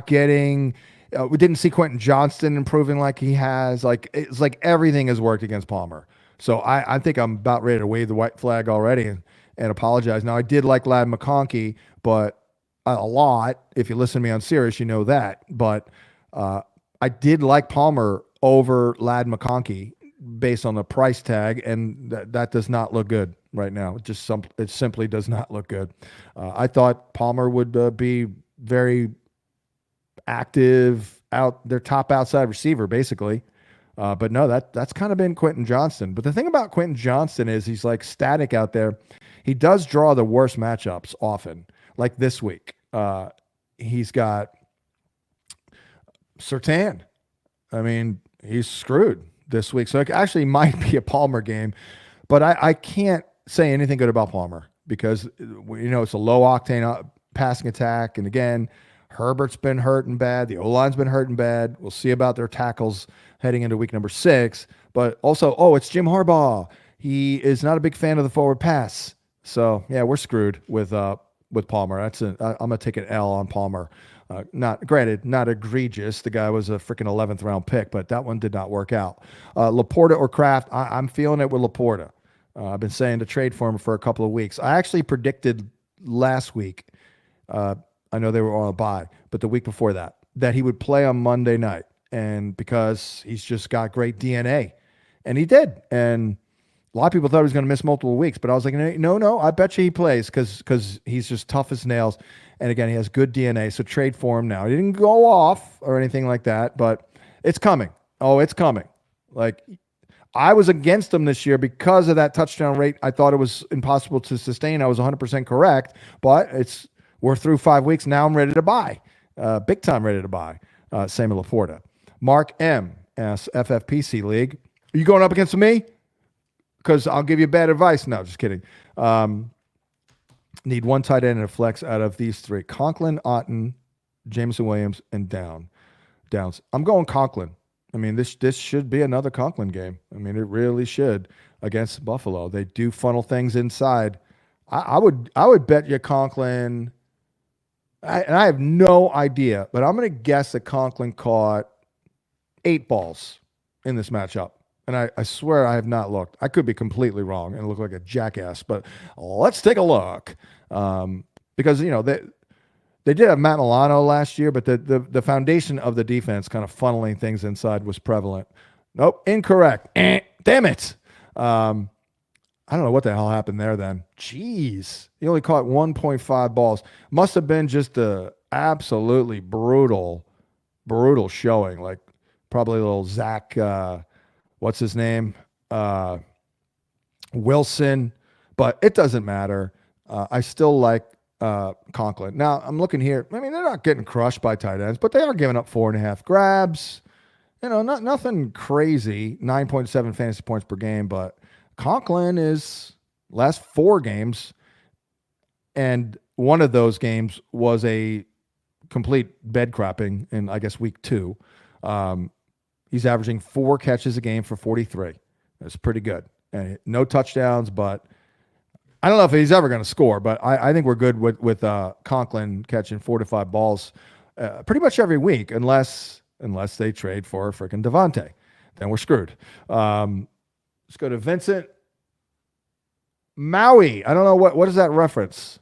getting. We didn't see Quentin Johnston improving like he has. Like, it's like everything has worked against Palmer. So I think I'm about ready to wave the white flag already and apologize. Now, I did like Ladd McConkey, but a lot. If you listen to me on Sirius, you know that. But I did like Palmer over Ladd McConkey based on the price tag, and that does not look good right now. It simply does not look good. I thought Palmer would be very active their top outside receiver, basically. But no, that's kind of been Quentin Johnston. But the thing about Quentin Johnston is he's like static out there. He does draw the worst matchups often, like this week. He's got Surtain. I mean, he's screwed this week. So it actually might be a Palmer game. But I can't say anything good about Palmer because, it's a low-octane passing attack. And again, Herbert's been hurting bad. The O-line's been hurting bad. We'll see about their tackles heading into week number 6. But also, it's Jim Harbaugh. He is not a big fan of the forward pass. So, yeah, we're screwed with Palmer. I'm going to take an L on Palmer. Not egregious. The guy was a freaking 11th round pick, but that one did not work out. Laporta or Kraft, I'm feeling it with Laporta. I've been saying to trade for him for a couple of weeks. I actually predicted last week, I know they were on a bye, but the week before that he would play on Monday night. And because he's just got great DNA. And he did. And a lot of people thought he was going to miss multiple weeks, but I was like, no, I bet you he plays because he's just tough as nails. And again, he has good DNA, so trade for him now. He didn't go off or anything like that, but it's coming. Oh, it's coming. Like, I was against him this year because of that touchdown rate. I thought it was impossible to sustain. I was 100% correct, but we're through 5 weeks. Now I'm ready to buy. Big time ready to buy. Same with Laporta. Mark M. asks, FFPC League, are you going up against me? Because I'll give you bad advice. No, just kidding. Need one tight end and a flex out of these 3. Conklin, Otten, Jameson Williams, and Downs. I'm going Conklin. I mean, this should be another Conklin game. I mean, it really should against Buffalo. They do funnel things inside. I would bet you Conklin, and I have no idea, but I'm going to guess that Conklin caught 8 balls in this matchup. And I swear I have not looked. I could be completely wrong and look like a jackass, but let's take a look. Because, they did have Matt Milano last year, but the foundation of the defense kind of funneling things inside was prevalent. Nope, incorrect. Damn it. I don't know what the hell happened there then. Jeez. He only caught 1.5 balls. Must have been just a absolutely brutal showing. Like probably a little Zach, what's his name? Wilson. But it doesn't matter. I still like Conklin. Now, I'm looking here. I mean, they're not getting crushed by tight ends, but they are giving up 4.5 grabs. Nothing crazy. 9.7 fantasy points per game, but Conklin is last 4 games, and one of those games was a complete bed crapping in, I guess, week 2. He's averaging 4 catches a game for 43. That's pretty good. And no touchdowns, but I don't know if he's ever going to score, but I think we're good with Conklin catching 4 to 5 balls pretty much every week, unless they trade for freaking Devontae. Then we're screwed. Let's go to Vincent. Maui. I don't know what is that reference.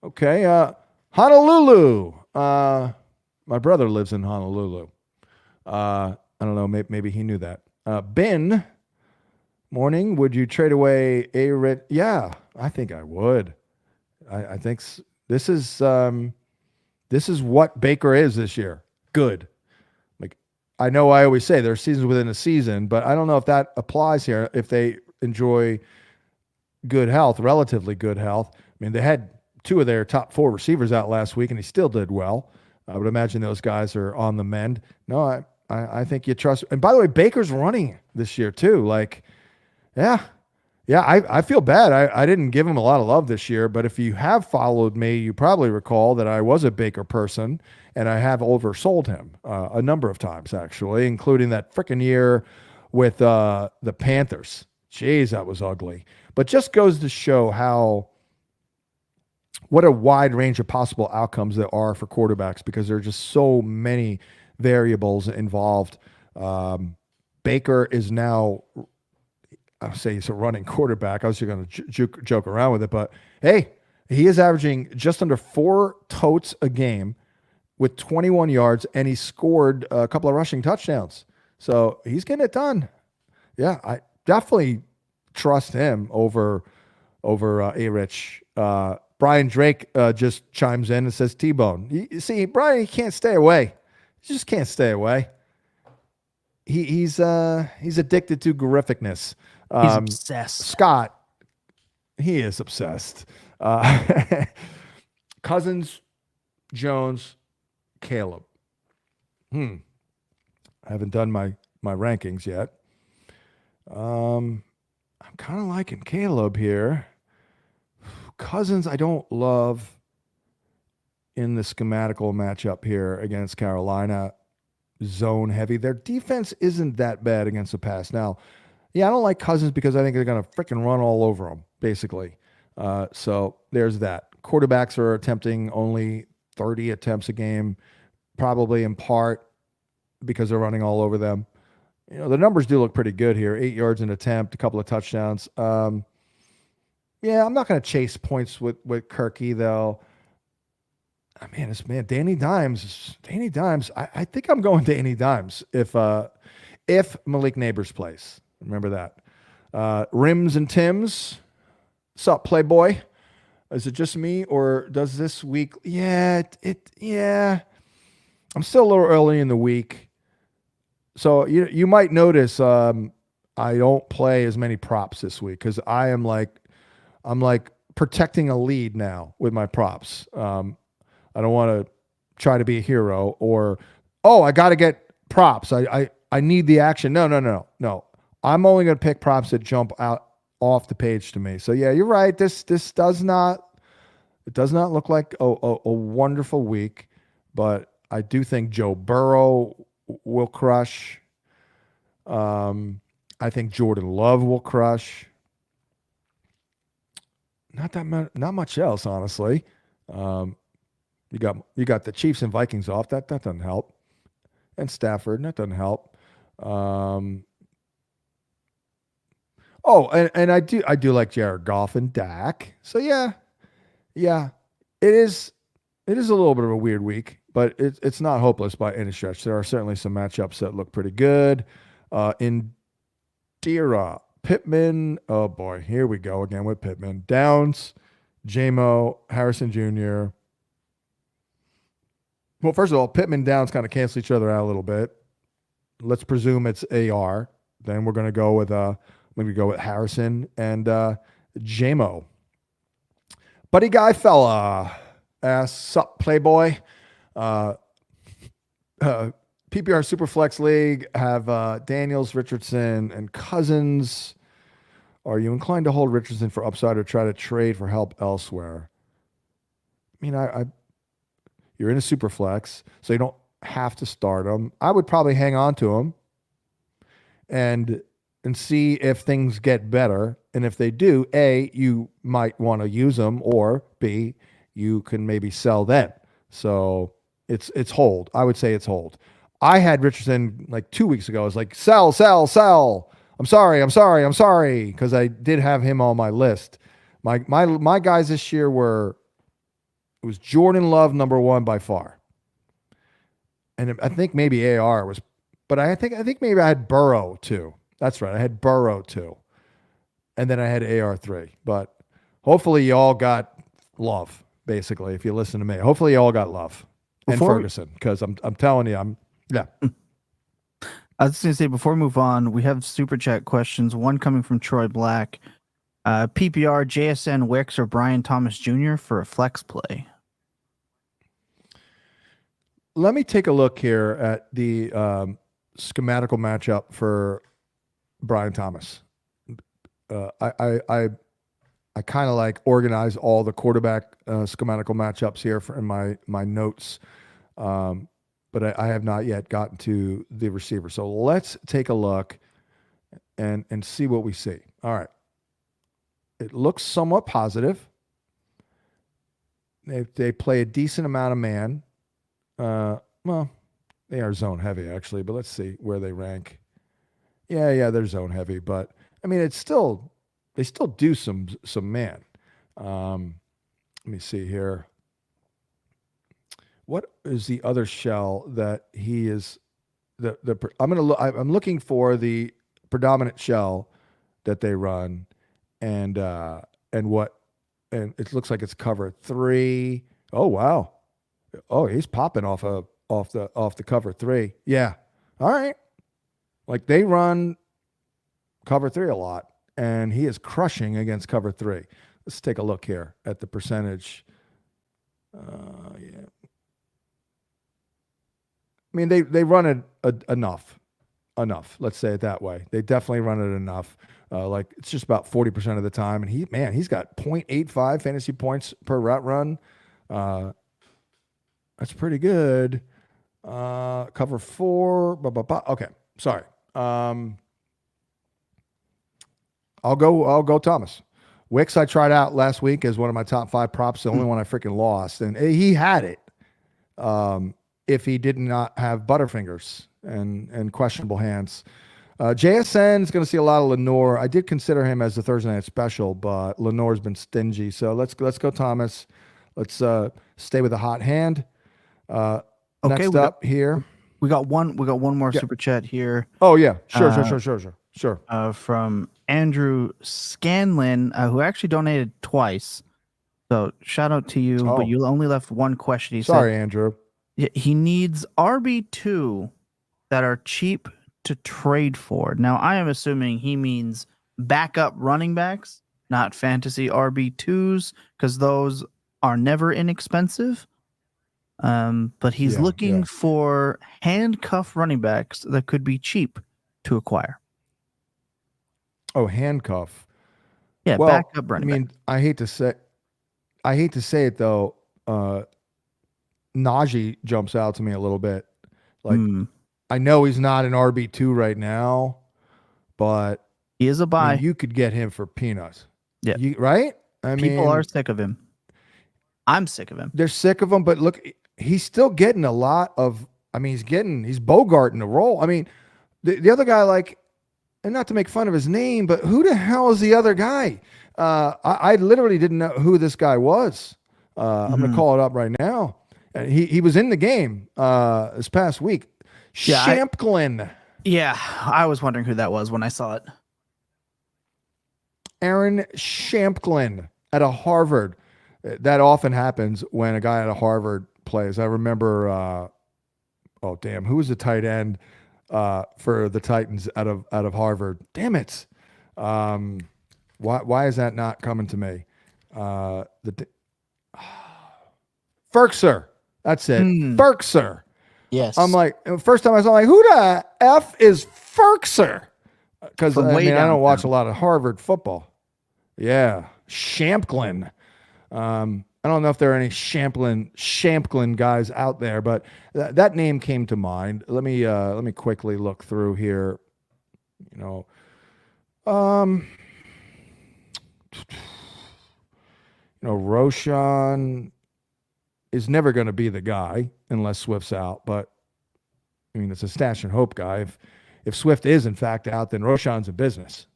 Okay, Honolulu. My brother lives in Honolulu. I don't know. Maybe he knew that. Ben, morning. Would you trade away a red? Yeah, I think I would. I think this is what Baker is this year. Good. Like I know I always say there's seasons within a season, but I don't know if that applies here. If they enjoy good health, relatively good health. I mean, they had 2 of their top 4 receivers out last week, and he still did well. I would imagine those guys are on the mend. No, I think you trust. And by the way, Baker's running this year too. Like, yeah. I feel bad. I didn't give him a lot of love this year, but if you have followed me, you probably recall that I was a Baker person, and I have oversold him a number of times, actually, including that freaking year with the Panthers. Jeez, that was ugly. But just goes to show what a wide range of possible outcomes there are for quarterbacks, because there are just so many variables involved. Baker is now, I'll say he's a running quarterback. I was just going to joke around with it, but hey, he is averaging just under 4 totes a game with 21 yards, and he scored a couple of rushing touchdowns. So he's getting it done. Yeah, I definitely trust him over A-Rich. Brian Drake just chimes in and says T-Bone. You see, Brian, he can't stay away. He just can't stay away. He's addicted to horrificness. He's obsessed. Scott, he is obsessed. Cousins, Jones, Caleb. I haven't done my rankings yet. I'm kind of liking Caleb here. Cousins, I don't love in the schematical matchup here against Carolina. Zone heavy. Their defense isn't that bad against the pass. Now, yeah, I don't like Cousins because I think they're going to freaking run all over them, basically. So there's that. Quarterbacks are attempting only 30 attempts a game, probably in part because they're running all over them. You know, the numbers do look pretty good here. 8 yards an attempt, a couple of touchdowns. Yeah, I'm not going to chase points with Kirky, though. Danny Dimes. I think I'm going Danny Dimes if Malik Neighbors plays. Remember that. Rims and Tims. Sup, Playboy? Is it just me, or does this week? Yeah, yeah. I'm still a little early in the week, so you might notice I don't play as many props this week because I'm like protecting a lead now with my props. I don't want to try to be a hero or, I got to get props. I need the action. No. I'm only going to pick props that jump out off the page to me. So yeah, you're right. This does not look like a wonderful week, but I do think Joe Burrow will crush. I think Jordan Love will crush. Not much else, honestly. You got the Chiefs and Vikings off. That doesn't help. And Stafford, that doesn't help. And I do like Jared Goff and Dak. So yeah, it is a little bit of a weird week, but it's not hopeless by any stretch. There are certainly some matchups that look pretty good. In Dira, Pittman. Oh boy, here we go again with Pittman. Downs, JMO, Harrison Jr. Well, first of all, Pittman, Downs kind of cancel each other out a little bit. Let's presume it's AR. Then we're going to go with Harrison and JMO. Buddy guy fella. Sup, Playboy. PPR Superflex League have Daniels, Richardson, and Cousins. Are you inclined to hold Richardson for upside or try to trade for help elsewhere? I mean, you're in a Superflex, so you don't have to start him. I would probably hang on to him and see if things get better. And if they do, A, you might want to use them, or B, you can maybe sell them. So it's hold. I would say it's hold. I had Richardson like 2 weeks ago. I was like, sell. I'm sorry, because I did have him on my list. My guys this year it was Jordan Love number 1 by far, and I think maybe AR was, but I think maybe I had Burrow 2. That's right, I had Burrow 2, and then I had AR 3. But hopefully you all got Love. Basically, if you listen to me, hopefully you all got Love and Ferguson, because I'm telling you, yeah. I was just going to say, before we move on, we have super chat questions. One coming from Troy Black. PPR, JSN, Wicks, or Brian Thomas Jr. for a flex play? Let me take a look here at the schematical matchup for Brian Thomas. I kind of like organize all the quarterback schematical matchups here in my notes. But I have not yet gotten to the receiver. So let's take a look and see what we see. All right. It looks somewhat positive. They play a decent amount of man. Well, they are zone heavy, actually, but let's see where they rank. Yeah, they're zone heavy, but I mean, they still do some man. Let me see here. What is the other shell that he is? I'm looking for the predominant shell that they run, and it looks like it's cover 3. Oh wow! Oh, he's popping off the cover 3. Yeah, all right. Like they run cover 3 a lot, and he is crushing against cover 3. Let's take a look here at the percentage. Yeah. I mean, they run it enough. Let's say it that way. They definitely run it enough. Like it's just about 40% of the time. And he's got 0.85 fantasy points per route run. That's pretty good. Cover 4. Okay, sorry. I'll go Thomas. Wicks I tried out last week as one of my top 5 props. The only one I freaking lost, and he had it. If he did not have Butterfingers and questionable hands. JSN is going to see a lot of Lenore. I did consider him as the Thursday night special, but Lenore's been stingy. So let's go Thomas. Let's stay with a hot hand. Okay, next up here. We got one more super chat here. Oh yeah, sure. From Andrew Scanlon, who actually donated twice. So shout out to you, but you only left one question. He Sorry, said, Andrew. He needs RB2 that are cheap to trade for. Now, I am assuming he means backup running backs, not fantasy RB2s, because those are never inexpensive. But he's looking for handcuff running backs that could be cheap to acquire. Oh, handcuff. Yeah, well, backup running back. I mean, I hate to say it though. Najee jumps out to me a little bit. Like I know he's not an RB2 right now, but he is a buy. I mean, you could get him for peanuts. Yeah. Right? People are sick of him. I'm sick of him. They're sick of him, but look, he's still getting a lot of, he's Bogarting the role. I mean, the other guy, like, and not to make fun of his name, but who the hell is the other guy? I literally didn't know who this guy was. I'm going to call it up right now. And he was in the game this past week. Shampklin. I was wondering who that was when I saw it. Aaron Shampklin at a Harvard. That often happens when a guy at a Harvard plays. I remember, who was the tight end for the Titans out of Harvard? Damn it! Why is that not coming to me? Ferkser. That's it. Ferkser. Yes. I'm like, first time I saw, who the F is Ferkser? Because I don't watch a lot of Harvard football. Yeah. Shampklin. I don't know if there are any Shampklin guys out there, but that name came to mind. Let me quickly look through here. Roshan is never going to be the guy unless Swift's out, but it's a stash and hope guy. if Swift is in fact out, then Roshan's in business,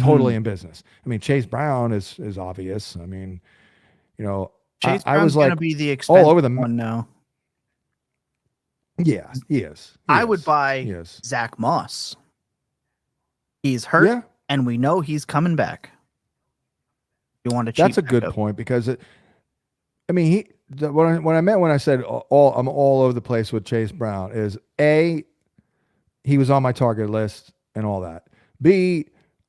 totally in business. I mean, Chase Brown is obvious. I mean, Chase I Brown's was like going to be the expensive all over the one now. Yeah, he is. I would buy Zach Moss. He's hurt, and we know he's coming back. You want to cheap That's a good point because what I meant when I said I'm all over the place with Chase Brown is A, he was on my target list and all that. B,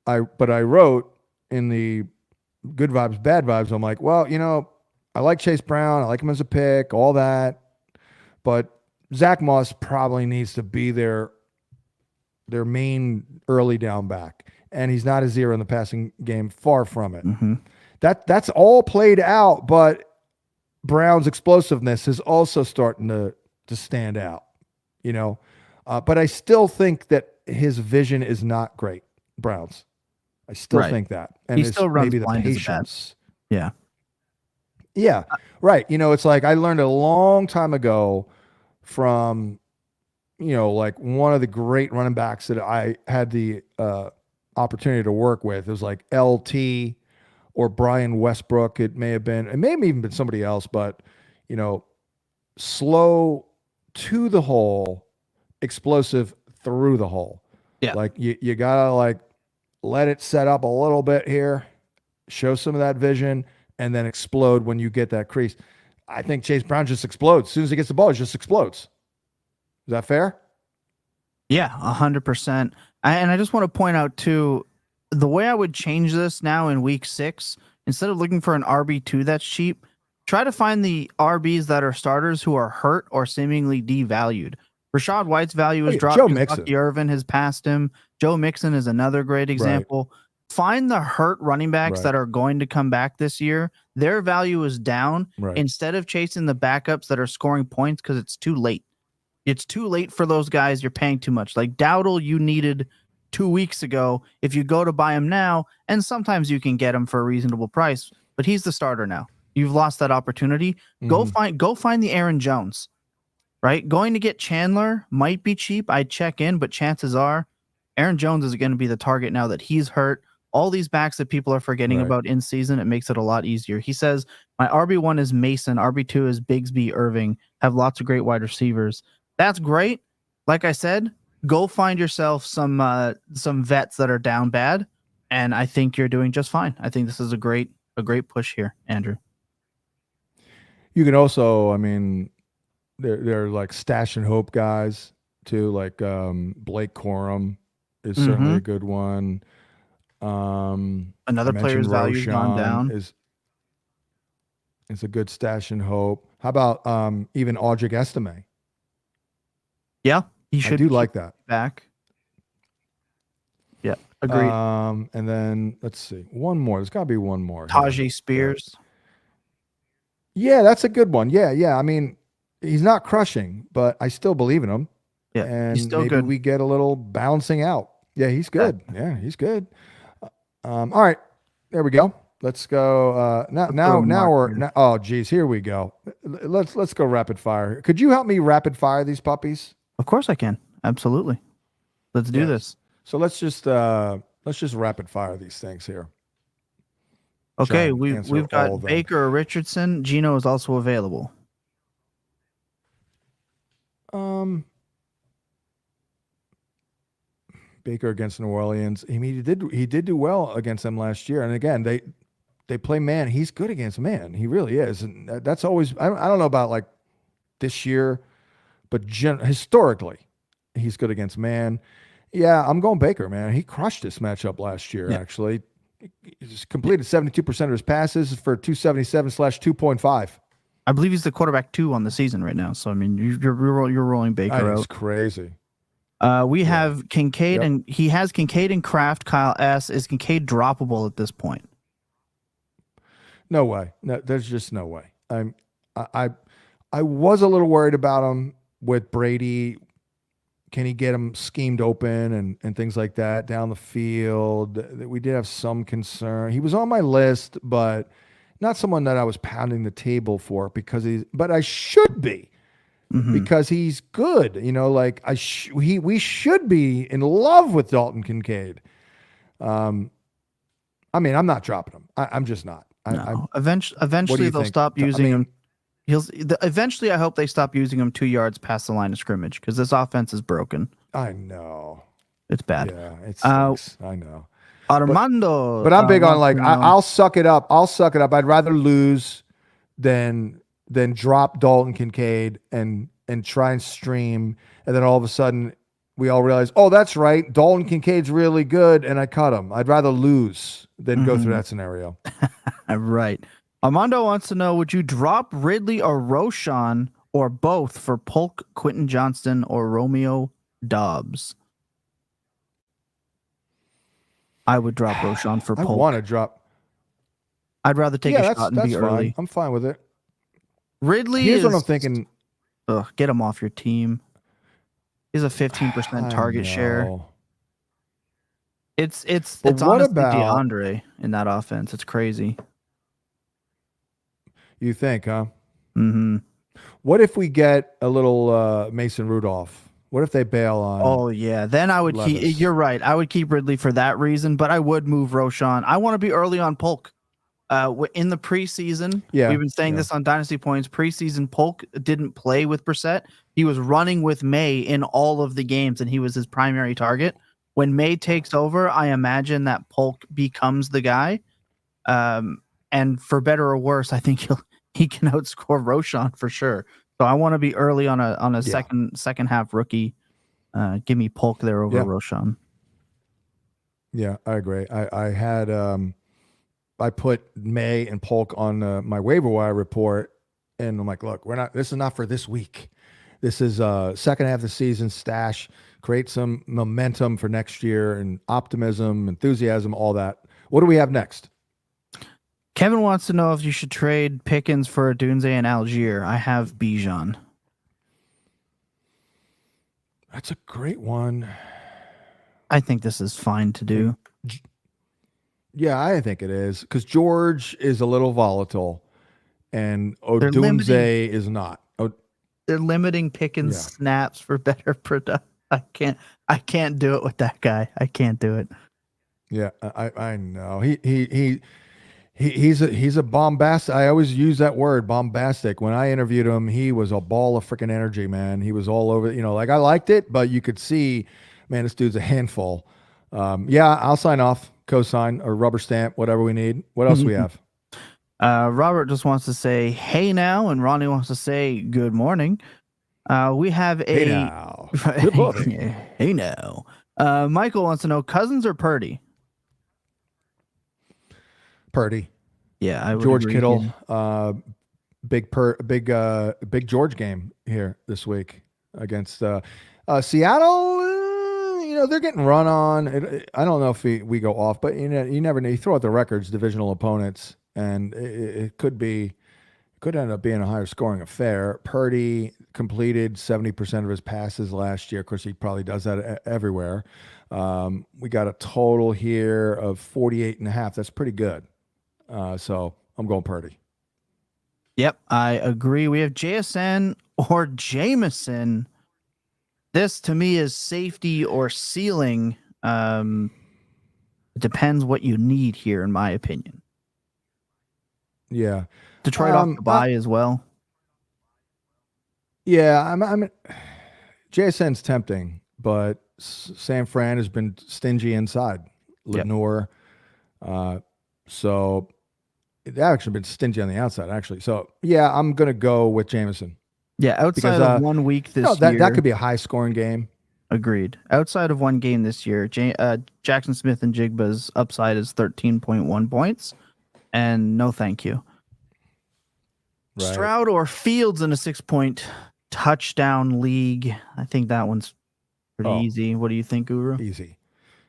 I wrote in the good vibes, bad vibes. I'm like, well, I like Chase Brown. I like him as a pick, all that. But Zach Moss probably needs to be their main early down back. And he's not a zero in the passing game, far from it. That's all played out, but Brown's explosiveness is also starting to stand out, but I still think that his vision is not great. Brown's, I still think that, and he still runs maybe the blind patience. Yeah, right. It's like I learned a long time ago from, like one of the great running backs that I had the opportunity to work with. It was like LT. Or Brian Westbrook, it may have even been somebody else, but slow to the hole, explosive through the hole. Yeah. Like you gotta let it set up a little bit here, show some of that vision, and then explode when you get that crease. I think Chase Brown just explodes. As soon as he gets the ball, it just explodes. Is that fair? Yeah, 100%. And I just want to point out too, the way I would change this now in week 6, instead of looking for an RB2 that's cheap, try to find the RBs that are starters who are hurt or seemingly devalued. Rashad White's value has dropped. Joe Mixon. Bucky Irvin has passed him. Joe Mixon is another great example. Right. Find the hurt running backs that are going to come back this year. Their value is down instead of chasing the backups that are scoring points because it's too late. It's too late for those guys. You're paying too much. Like Dowdle, you needed 2 weeks ago. If you go to buy him now, and sometimes you can get him for a reasonable price, but he's the starter now. You've lost that opportunity. Go find the Aaron Jones, right? Going to get Chandler might be cheap. I'd check in, but chances are Aaron Jones is going to be the target now that he's hurt. All these backs that people are forgetting about in season, it makes it a lot easier. He says, my RB1 is Mason, RB2 is Bigsby, Irving, have lots of great wide receivers. That's great. Like I said, go find yourself some vets that are down bad, and I think you're doing just fine. I think this is a great push here, Andrew. You can also, they're like stash and hope guys too, like Blake Corum is certainly a good one. Another player's value gone down is a good stash and hope. How about even Audric Estime? Yeah. I do like that. Back. Yeah, agreed. And then let's see. One more. There's got to be one more. Tajay Spears. Yeah, that's a good one. Yeah. He's not crushing, but I still believe in him. Yeah, and he's still maybe good. We get a little balancing out. Yeah, he's good. Yeah, he's good. All right, there we go. Let's go. Oh, geez, here we go. Let's go rapid fire. Could you help me rapid fire these puppies? Of course I can. Absolutely. Let's do this. So let's just rapid fire these things here. Okay, we've got Baker or Richardson. Gino is also available. Baker against New Orleans. He did do well against them last year, and again they play man. He's good against man. He really is, and that's always. I don't know about like this year. But historically, he's good against man. Yeah, I'm going Baker, man. He crushed this matchup last year, actually. He's completed 72% of his passes for 277/2.5. I believe he's the quarterback 2 on the season right now. So, you're rolling Baker out. That's crazy. We have Kincaid, and he has Kincaid and Kraft, Kyle S. Is Kincaid droppable at this point? No way. No, there's just no way. I was a little worried about him with Brady. Can he get him schemed open and things like that down the field? We did have some concern. He was on my list, but not someone that I was pounding the table for but I should be, because he's good. You know, like we should be in love with Dalton Kincaid. I mean, I'm not dropping him. I'm just not. No. Eventually they'll think? stop using him. Eventually, I hope they stop using him 2 yards past the line of scrimmage because this offense is broken. I know. It's bad. Yeah, it stinks. I know. Armando. But I'm big on like I'll suck it up. I'll suck it up. I'd rather lose than drop Dalton Kincaid and try and stream, and then all of a sudden we all realize, oh, that's right, Dalton Kincaid's really good, and I cut him. I'd rather lose than go through that scenario. Right. Armando wants to know, would you drop Ridley or Roshan or both for Polk, Quentin Johnston, or Romeo Dobbs? I would drop Roshan for Polk. I want to drop. I'd rather take a shot and be early. Fine. I'm fine with it. Ridley Here's what I'm thinking. Get him off your team. He's a 15% target share. It's honestly DeAndre in that offense. It's crazy. You think, huh? Mm-hmm. What if we get a little Mason Rudolph? What if they bail on? Oh yeah, then I would keep. You're right. I would keep Ridley for that reason, but I would move Roshan. I want to be early on Polk. In the preseason, we've been saying this on Dynasty Points. Preseason, Polk didn't play with Brissett. He was running with May in all of the games, and he was his primary target. When May takes over, I imagine that Polk becomes the guy. And for better or worse, I think he can outscore Roshan for sure. So I want to be early on a second half rookie. Give me Polk there over Roshan. Yeah, I agree. I had I put May and Polk on my waiver wire report, and I'm like, look, this is not for this week. This is second half of the season stash. Create some momentum for next year and optimism, enthusiasm, all that. What do we have next? Kevin wants to know if you should trade Pickens for Dunze and Algier. I have Bijan. That's a great one. I think this is fine to do. Yeah, I think it is because George is a little volatile, and Odunze is not. They're limiting Pickens snaps for better production. I can't do it with that guy. I can't do it. Yeah, I know. He's a bombastic. I always use that word, bombastic. When I interviewed him, he was a ball of freaking energy, man. He was all over. You know, like I liked it, but you could see, man, this dude's a handful. Yeah, I'll sign off, co-sign, or rubber stamp, whatever we need. What else do we have? Robert just wants to say hey now, and Ronnie wants to say good morning. We have a hey now. Good morning. Hey now. Michael wants to know Cousins or Purdy. Purdy. Yeah, I would George agree Kittle. Big George game here this week against Seattle. You know, they're getting run on. I don't know if we go off, but you never know. You throw out the records, divisional opponents, and it could end up being a higher scoring affair. Purdy completed 70% of his passes last year. Of course, he probably does that everywhere. We got a total here of 48.5. That's pretty good. So I'm going Purdy. Yep, I agree. We have JSN or Jameson. This to me is safety or ceiling. It depends what you need here, in my opinion. Yeah. Detroit off the bye as well. Yeah, I'm JSN's tempting, but San Fran has been stingy inside. Lenore. So they've actually been stingy on the outside, actually. So yeah, I'm gonna go with Jameson. Yeah, outside of 1 week this year. That could be a high scoring game. Agreed. Outside of one game this year, Jackson Smith and Jigba's upside is 13.1 points. And no thank you. Right. Stroud or Fields in a 6-point touchdown league. I think that one's pretty easy. What do you think, Guru? Easy.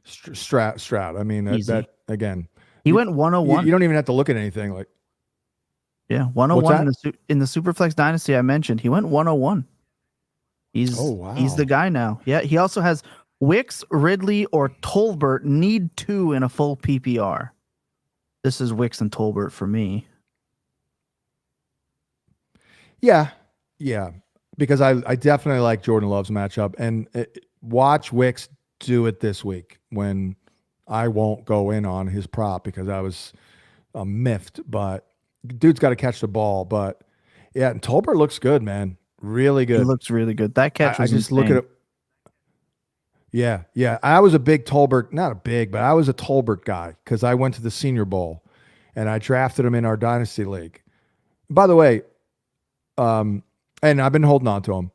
Stroud. I mean, that again. He went 101. You don't even have to look at anything like. Yeah, 101 in the Superflex Dynasty I mentioned. He went 101. He's the guy now. Yeah, he also has Wicks, Ridley, or Tolbert. Need 2 in a full PPR. This is Wicks and Tolbert for me. Yeah. because I definitely like Jordan Love's matchup, and watch Wicks do it this week when I won't go in on his prop because I was miffed, but dude's got to catch the ball. But yeah, and Tolbert looks good, man. Really good. He looks really good. That catch was I just insane. look at it. Yeah. I was a big Tolbert, not a big, but I was a Tolbert guy because I went to the Senior Bowl and I drafted him in our Dynasty League. By the way, and I've been holding on to him.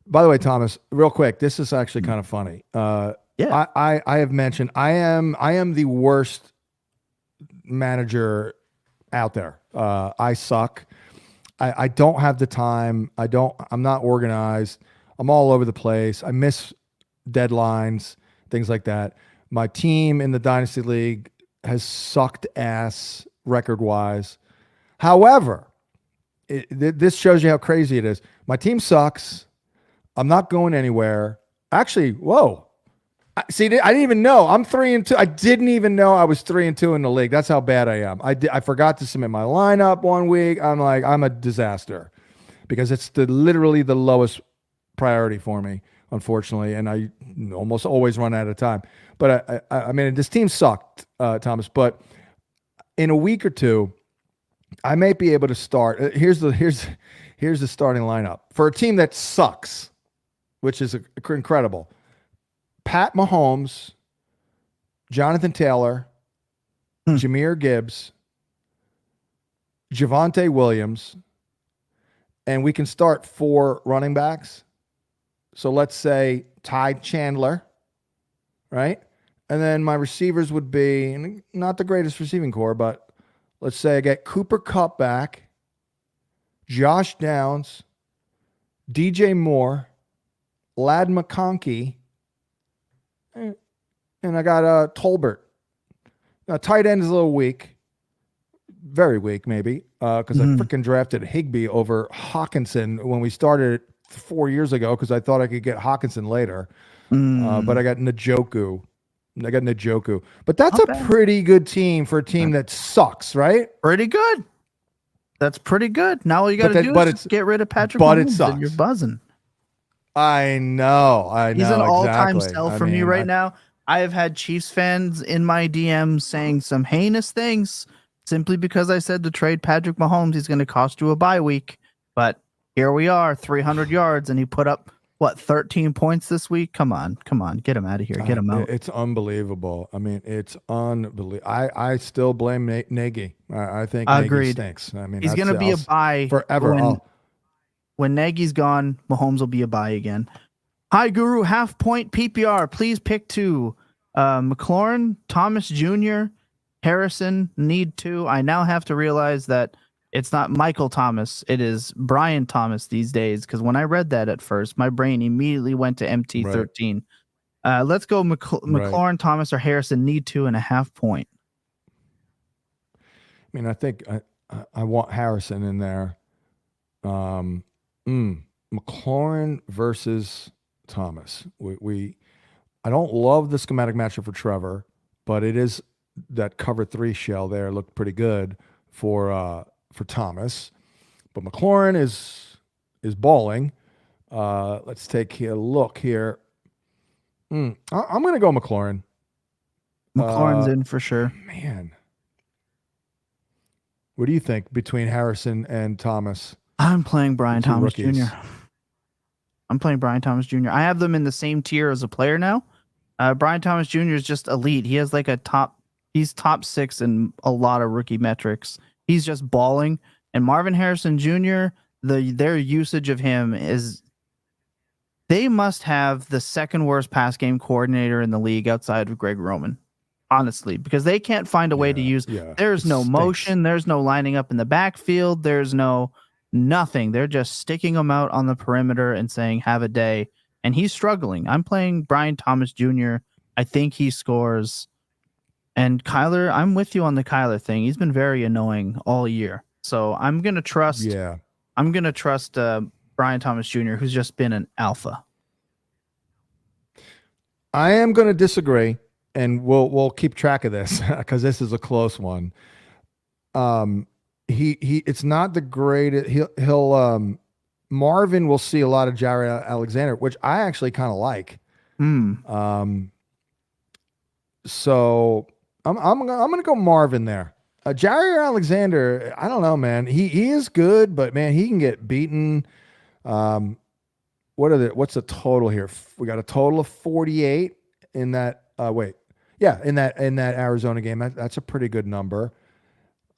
By the way, Thomas, real quick, this is actually kind of funny. Yeah. I have mentioned I am the worst manager out there. I suck. I don't have the time. I'm not organized. I'm all over the place. I miss deadlines, things like that. My team in the Dynasty League has sucked ass record-wise. However, this shows you how crazy it is. My team sucks. I'm not going anywhere. Actually, whoa. See, I didn't even know. I'm 3-2. I didn't even know I was 3-2 in the league. That's how bad I am. I forgot to submit my lineup one week. I'm a disaster because it's literally the lowest priority for me, unfortunately, and I almost always run out of time. But I mean, this team sucked, Thomas. But in a week or two, I may be able to start. Here's the starting lineup for a team that sucks, which is incredible. Pat Mahomes, Jonathan Taylor, Jahmyr Gibbs, Javonte Williams, and we can start 4 running backs. So let's say Ty Chandler, right? And then my receivers would be not the greatest receiving core, but let's say I get Cooper Kupp back, Josh Downs, DJ Moore, Ladd McConkey, and I got Tolbert. Now, tight end is a little weak. Very weak, maybe, because I freaking drafted Higbee over Hawkinson when we started 4 years ago because I thought I could get Hawkinson later. But I got Njoku. But that's a pretty good team for a team that sucks, right? Pretty good. That's pretty good. Now all you got to do is just get rid of Patrick Mahomes and you're buzzing. I know. He's an all-time sell for me right now. I have had Chiefs fans in my DMs saying some heinous things simply because I said to trade Patrick Mahomes, he's going to cost you a bye week. But here we are, 300 yards, and he put up, 13 points this week? Come on. Get him out of here. Get him out. It's unbelievable. I mean, it's unbelievable. I still blame Nagy. I think Nagy stinks. I mean, he's going to be a bye forever. When Nagy's gone, Mahomes will be a bye again. Hi, Guru. Half point PPR. Please pick 2. McLaurin, Thomas Jr., Harrison, need 2. I now have to realize that it's not Michael Thomas. It is Brian Thomas these days. Because when I read that at first, my brain immediately went to MT13. Right. Let's go McLaurin, Thomas, or Harrison, need 2.5 point. I mean, I think I want Harrison in there. McLaurin versus Thomas. I don't love the schematic matchup for Trevor, but it is that cover 3 shell there looked pretty good for Thomas. But McLaurin is balling. Let's take a look here. I'm going to go McLaurin. McLaurin's in for sure. Man. What do you think between Harrison and Thomas? I'm playing Brian Thomas Jr. I'm playing Brian Thomas Jr. I have them in the same tier as a player now. Brian Thomas Jr. is just elite. He has like he's top 6 in a lot of rookie metrics. He's just balling. And Marvin Harrison Jr., their usage of him is, they must have the second worst pass game coordinator in the league outside of Greg Roman. Honestly, because they can't find a way to use. There's no motion. There's no lining up in the backfield. There's nothing. They're just sticking him out on the perimeter and saying, have a day. And he's struggling. I'm playing Brian Thomas Jr. I think he scores. And Kyler, I'm with you on the Kyler thing. He's been very annoying all year. So I'm going to trust. Yeah. I'm going to trust Brian Thomas Jr., who's just been an alpha. I am going to disagree. And we'll keep track of this because this is a close one. It's not the greatest. Marvin will see a lot of Jared Alexander, which I actually kind of like. So I'm gonna go Marvin there. Jared Alexander, I don't know, man. He is good, but man, he can get beaten. What's the total here? We got a total of 48 in that. In that Arizona game. That's a pretty good number.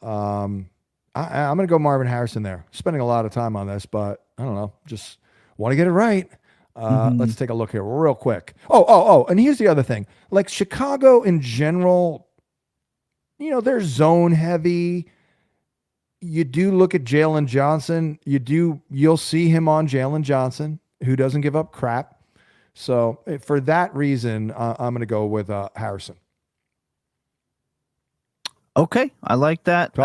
I'm gonna go Marvin Harrison there. Spending a lot of time on this, but I don't know. Just want to get it right. Let's take a look here real quick. And here's the other thing. Like Chicago in general, they're zone heavy. You do look at Jalen Johnson. You'll see him on Jalen Johnson, who doesn't give up crap. So for that reason, I'm going to go with Harrison. Okay, I like that.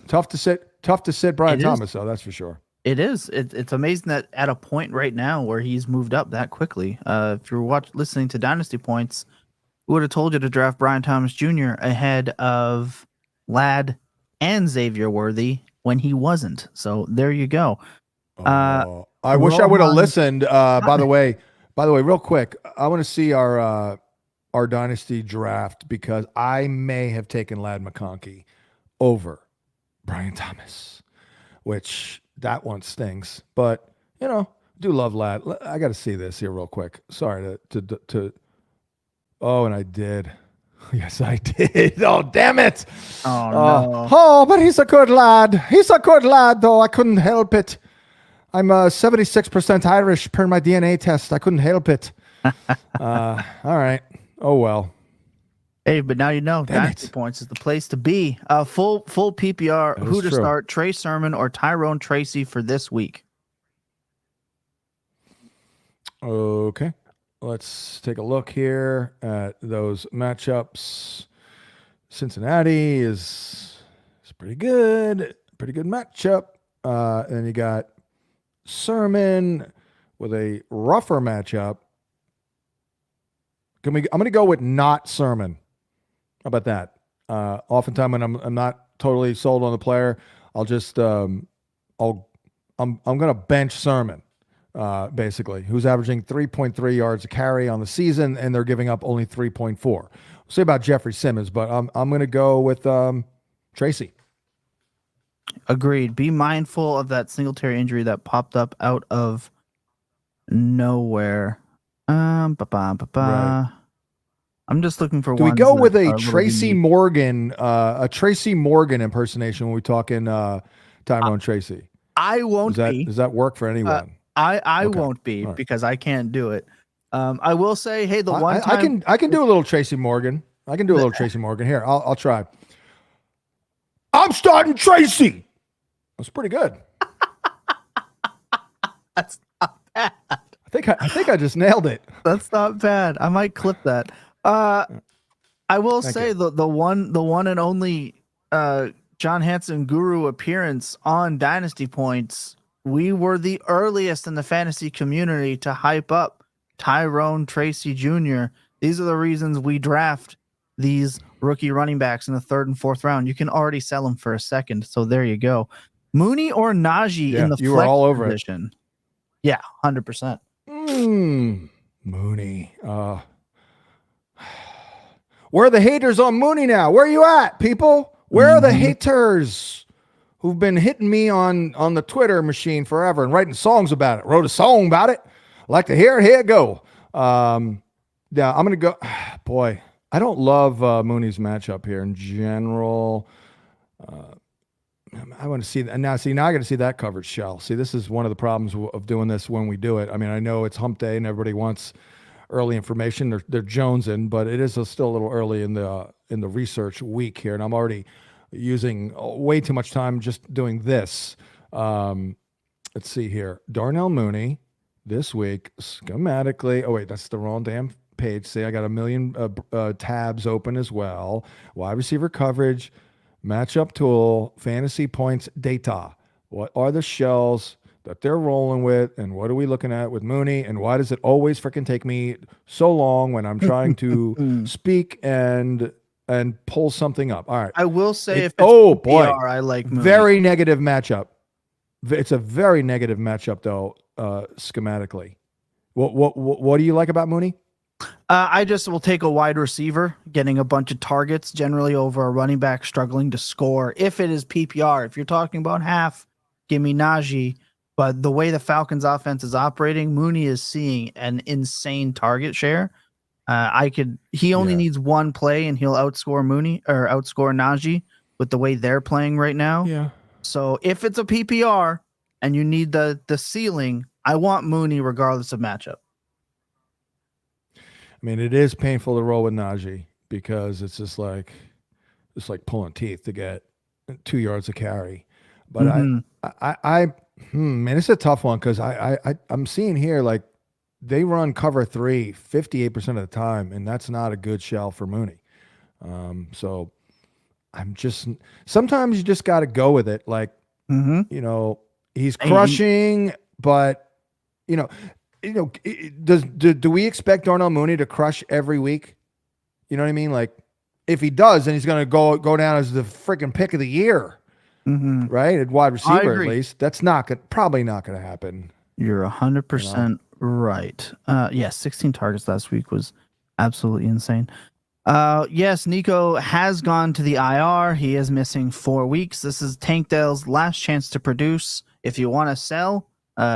Tough to sit Brian Thomas, though, that's for sure. It is. It's amazing that at a point right now where he's moved up that quickly. If you're listening to Dynasty Points, we would have told you to draft Brian Thomas Jr. ahead of Ladd and Xavier Worthy when he wasn't. So there you go. I wish I would have listened. By the way, real quick, I want to see our Dynasty draft because I may have taken Ladd McConkey over Brian Thomas, which that one stings. But do love Ladd. I got to see this here real quick. Sorry to. Oh, and I did. Yes, I did. Oh, damn it. Oh, no. But he's a good lad. He's a good lad, though. I couldn't help it. I'm 76% Irish per my DNA test. I couldn't help it. All right. Oh, well. Hey, but now you know. Dynasty Points is the place to be. Full PPR. Who to start? Trey Sermon or Tyrone Tracy for this week? Okay. Let's take a look here at those matchups. Cincinnati is pretty good. Pretty good matchup. And you got Sermon with a rougher matchup. I'm going to go with not Sermon. How about that? Oftentimes when I'm not totally sold on the player, I'll just I'm going to bench Sermon. Basically, who's averaging 3.3 yards a carry on the season, and they're giving up only 3.4. We'll say about Jeffrey Simmons, but I'm going to go with Tracy. Agreed. Be mindful of that Singletary injury that popped up out of nowhere. Right. I'm just looking for. Do we go with a Tracy Morgan, impersonation when we talk in Tyrone Tracy? I won't be. Does that work for anyone? I won't be because I can't do it. I will say, hey, I can do a little Tracy Morgan. I can do a little Tracy Morgan here. I'll try. I'm starting Tracy. That's pretty good. That's not bad. I think I just nailed it. That's not bad. I might clip that. I will say the one and only John Hansen guru appearance on Dynasty Points. We were the earliest in the fantasy community to hype up Tyrone Tracy Jr. These are the reasons we draft these rookie running backs in the 3rd and 4th round. You can already sell them for a second. So there you go. Mooney or Najee in the flex all over position. Yeah, 100%. Mooney. Where are the haters on Mooney now? Where are you at, people? Where are the haters who've been hitting me on the Twitter machine forever and writing songs about it? Wrote a song about it. Like to hear it. Here it go. I'm going to go. Boy, I don't love Mooney's matchup here in general. I want to see that. Now I got to see that coverage shell. See, this is one of the problems of doing this when we do it. I mean, I know it's hump day and everybody wants early information. They're jonesing, but it is still a little early in the research week here, and I'm already using way too much time just doing this. Let's see here. Darnell Mooney this week schematically. Oh wait, that's the wrong damn page. See, I got a million tabs open as well. Wide receiver coverage, matchup tool, fantasy points data. What are the shells that they're rolling with, and what are we looking at with Mooney, and why does it always freaking take me so long when I'm trying to speak and pull something up? All right. I will say boy, I like Mooney. Very negative matchup. It's a very negative matchup though, schematically. What do you like about Mooney? I just will take a wide receiver, getting a bunch of targets, generally over a running back struggling to score. If it is PPR, if you're talking about half, give me Najee. But the way the Falcons offense is operating, Mooney is seeing an insane target share. He only needs one play and he'll outscore Mooney or outscore Najee with the way they're playing right now. Yeah. So if it's a PPR and you need the ceiling, I want Mooney regardless of matchup. I mean, it is painful to roll with Najee because it's just like pulling teeth to get 2 yards of carry. But man, it's a tough one because I'm seeing here like they run cover 3 58% of the time, and that's not a good shell for Mooney. So sometimes you just got to go with it. Like, he's crushing, but do we expect Darnell Mooney to crush every week? You know what I mean? Like, if he does, then he's going to go down as the freaking pick of the year, right? At wide receiver, at least. That's probably not going to happen. You're 100% right. 16 targets last week was absolutely insane. Yes, Nico has gone to the IR. He is missing 4 weeks. This is Tank Dell's last chance to produce. If you want to sell,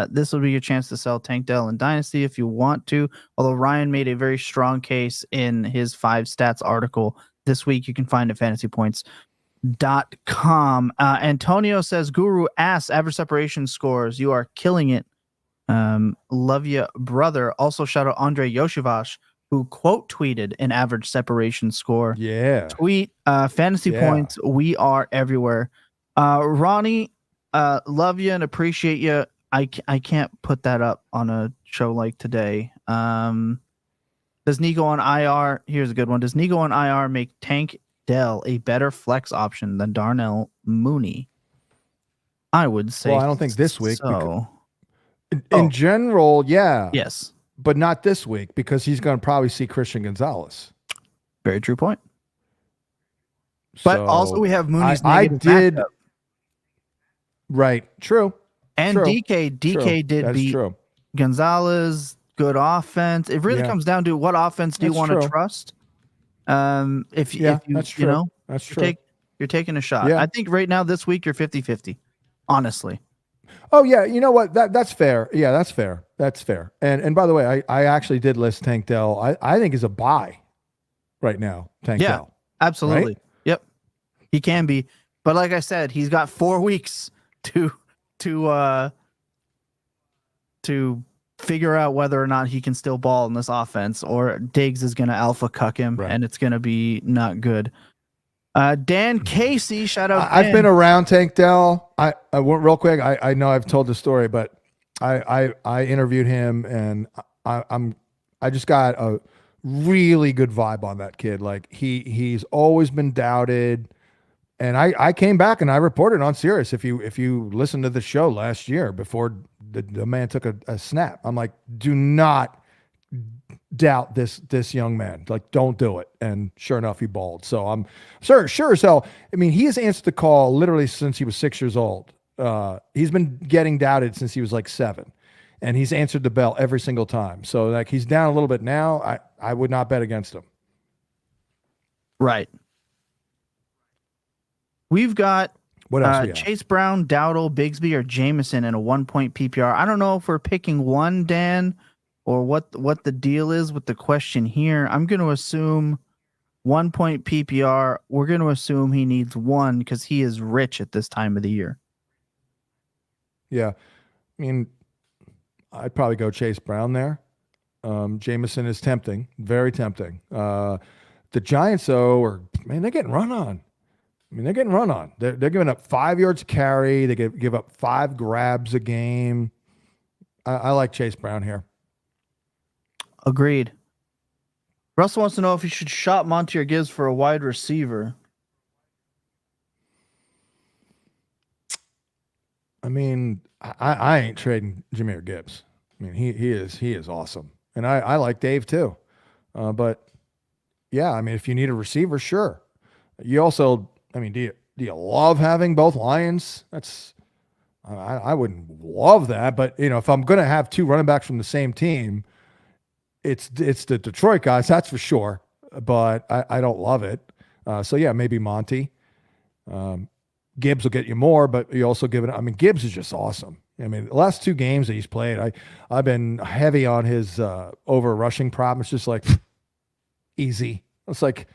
this will be your chance to sell Tank Dell in Dynasty if you want to. Although Ryan made a very strong case in his 5 stats article this week, you can find at FantasyPoints.com. Antonio says, Guru asks average separation scores. You are killing it. Love you, brother. Also, shout out Andre Yoshivash, who quote tweeted an average separation score. Yeah. Tweet Fantasy Points. We are everywhere. Ronnie, love you and appreciate you. I can't put that up on a show like today. Does Nico on IR? Here's a good one. Does Nico on IR make Tank Dell a better flex option than Darnell Mooney? I would say. Well, I don't think this week. So. In general, yeah. Yes. But not this week because he's going to probably see Christian Gonzalez. Very true point. But so also we have Mooney's negative matchup. Right. True. And true. DK did beat Gonzalez. Good offense. It really comes down to what offense do you want to trust? If you that's true. That's true. You're taking a shot. Yeah. I think right now this week you're 50-50. Honestly. Oh yeah, you know what? That's fair. Yeah, that's fair. That's fair. And by the way, I actually did list Tank Dell. I think is a buy right now. Tank Dell. Absolutely. Right? Yep. He can be. But like I said, he's got 4 weeks to figure out whether or not he can still ball in this offense, or Diggs is going to alpha cuck him, and it's going to be not good. Dan Casey, shout out. I've been around Tank Dell. I went real quick. I know I've told the story, but I interviewed him, and I just got a really good vibe on that kid. Like he's always been doubted. And I came back and I reported on Sirius. If you listened to the show last year before the man took a snap, I'm like, do not doubt this young man. Like, don't do it. And sure enough, he balled. So I'm sure as hell. I mean, he has answered the call literally since he was 6 years old. He's been getting doubted since he was like 7, and he's answered the bell every single time. So like he's down a little bit now. I would not bet against him. Right. We've got what else Chase Brown, Dowdle, Bigsby, or Jameson in a 1-point PPR. I don't know if we're picking one, Dan, or what the deal is with the question here. I'm going to assume 1-point PPR. We're going to assume he needs 1 because he is rich at this time of the year. Yeah. I mean, I'd probably go Chase Brown there. Jameson is tempting, very tempting. The Giants, though, they're getting run on. I mean, they're getting run on. They're giving up 5 yards carry. They give up 5 grabs a game. I like Chase Brown here. Agreed. Russell wants to know if you should shop Monty or Gibbs for a wide receiver. I mean, I ain't trading Jahmyr Gibbs. I mean, he is awesome, and I like Dave too. But yeah, I mean, if you need a receiver, sure. You also, I mean, do you love having both Lions? I wouldn't love that, but if I'm going to have two running backs from the same team, it's the Detroit guys, that's for sure. But I don't love it. So yeah, maybe Monty. Gibbs will get you more, but you also give it. I mean, Gibbs is just awesome. I mean, the last two games that he's played, I've been heavy on his over rushing prop. It's just like easy. It's like,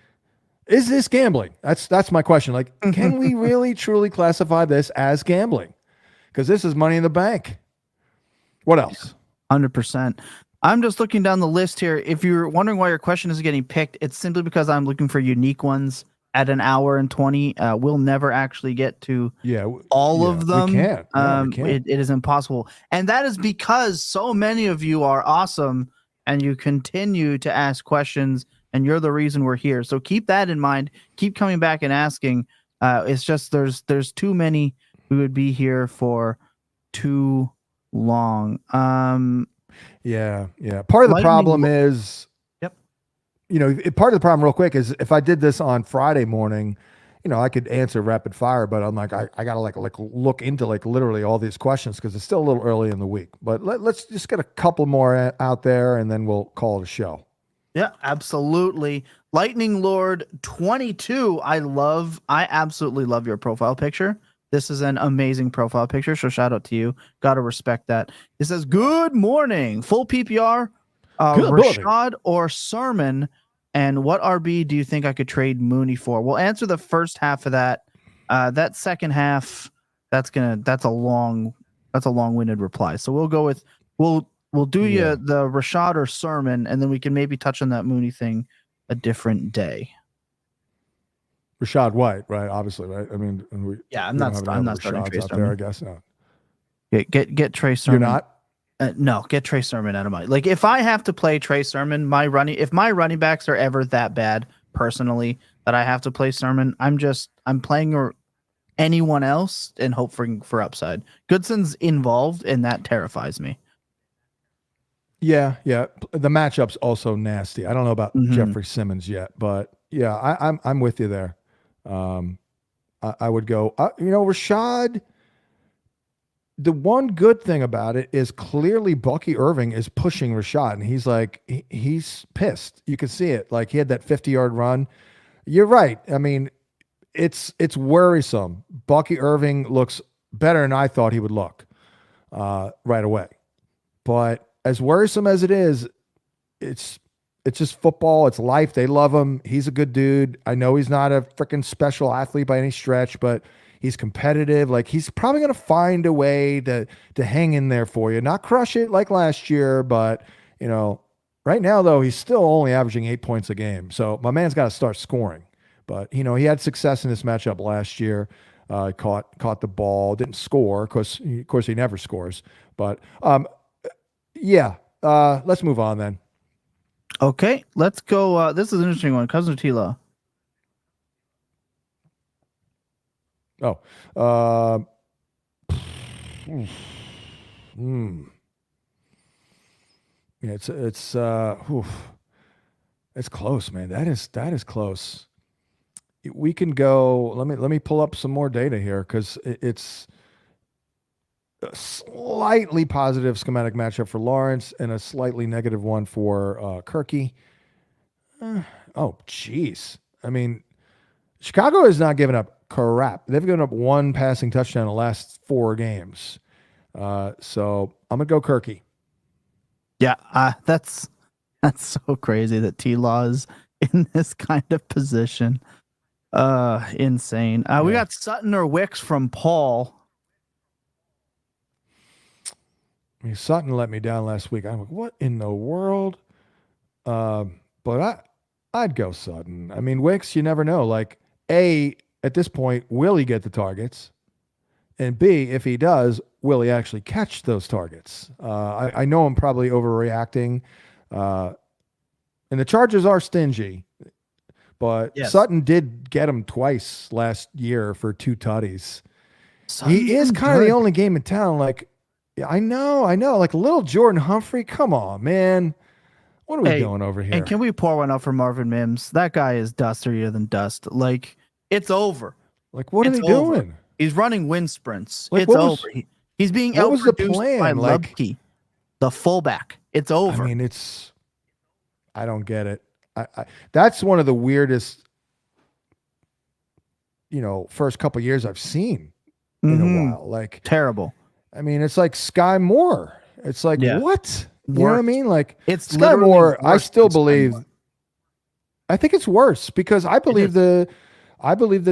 is this gambling? That's my question. Like, can we really truly classify this as gambling? Because this is money in the bank. What else? 100%. I'm just looking down the list here. If you're wondering why your question is getting picked, it's simply because I'm looking for unique ones at an hour and 20. We'll never actually get to all of them. We can't. We can't. It is impossible. And that is because so many of you are awesome and you continue to ask questions, and you're the reason we're here. So keep that in mind. Keep coming back and asking. It's just there's too many. We would be here for too long. Yeah. Part of the problem is, part of the problem real quick is if I did this on Friday morning, I could answer rapid fire, but I'm like, I gotta like look into like literally all these questions because it's still a little early in the week. But let's just get a couple more out there and then we'll call it a show. Yeah, absolutely. Lightning Lord 22. I absolutely love your profile picture. This is an amazing profile picture, so shout out to you. Got to respect that. It says, good morning. Full PPR, Rashad or Sermon, and what RB do you think I could trade Mooney for? We'll answer the first half of that. That second half, that's a long-winded reply. So we'll go with we'll do you the Rashad or Sermon, and then we can maybe touch on that Mooney thing a different day. Rashad White, right? Obviously, right? I mean, I'm not starting Trey Sermon. I guess not. Get Trey Sermon. You're not? No, get Trey Sermon out of my. Like, if I have to play Trey Sermon, if my running backs are ever that bad personally that I have to play Sermon, I'm playing anyone else and hope for upside. Goodson's involved, and that terrifies me. Yeah. The matchup's also nasty. I don't know about Jeffrey Simmons yet, but yeah, I'm with you there. I would go. Rashad. The one good thing about it is clearly Bucky Irving is pushing Rashad, and he's like he's pissed. You can see it. Like he had that 50-yard run. You're right. I mean, it's worrisome. Bucky Irving looks better than I thought he would look right away. But as worrisome as it is, it's just football. It's life. They love him. He's a good dude. I know he's not a freaking special athlete by any stretch, but he's competitive. Like he's probably going to find a way to hang in there for you. Not crush it like last year, but right now though, he's still only averaging 8 points a game. So my man's got to start scoring. But he had success in this matchup last year. Caught the ball, didn't score. Of course, he never scores. But let's move on then. Okay, let's go. This is an interesting one. Cousin Tila. It's close, man. That is close. We can go. Let me pull up some more data here because it's a slightly positive schematic matchup for Lawrence and a slightly negative one for Kirky. Jeez. I mean, Chicago has not given up crap. They've given up one passing touchdown in the last 4 games. So I'm gonna go Kirky. Yeah, that's so crazy that T-Law is in this kind of position. Insane. We got Sutton or Wicks from Paul. I mean, Sutton let me down last week. I'm like, what in the world? But I'd go Sutton. I mean, Wicks, you never know. Like, A, at this point, will he get the targets? And B, if he does, will he actually catch those targets? I know I'm probably overreacting. And the Chargers are stingy. But yes. Sutton did get him twice last year for 2 tutties. He is kind of the only game in town. Like, yeah, I know. Like little Jordan Humphrey. Come on, man. What are we doing over here? And can we pour one out for Marvin Mims? That guy is dustier than dust. Like, it's over. Like, what are they doing? He's running wind sprints. Like, it's over. He's being what was the outproduced plan? by Like, Lubke, the fullback. It's over. I mean, I don't get it. That's one of the weirdest, first couple years I've seen in a while. Like, terrible. I mean, it's like Sky Moore. It's like, what? You know what I mean? Like, it's Sky Moore, I still believe. Moore. I think it's worse because I believe that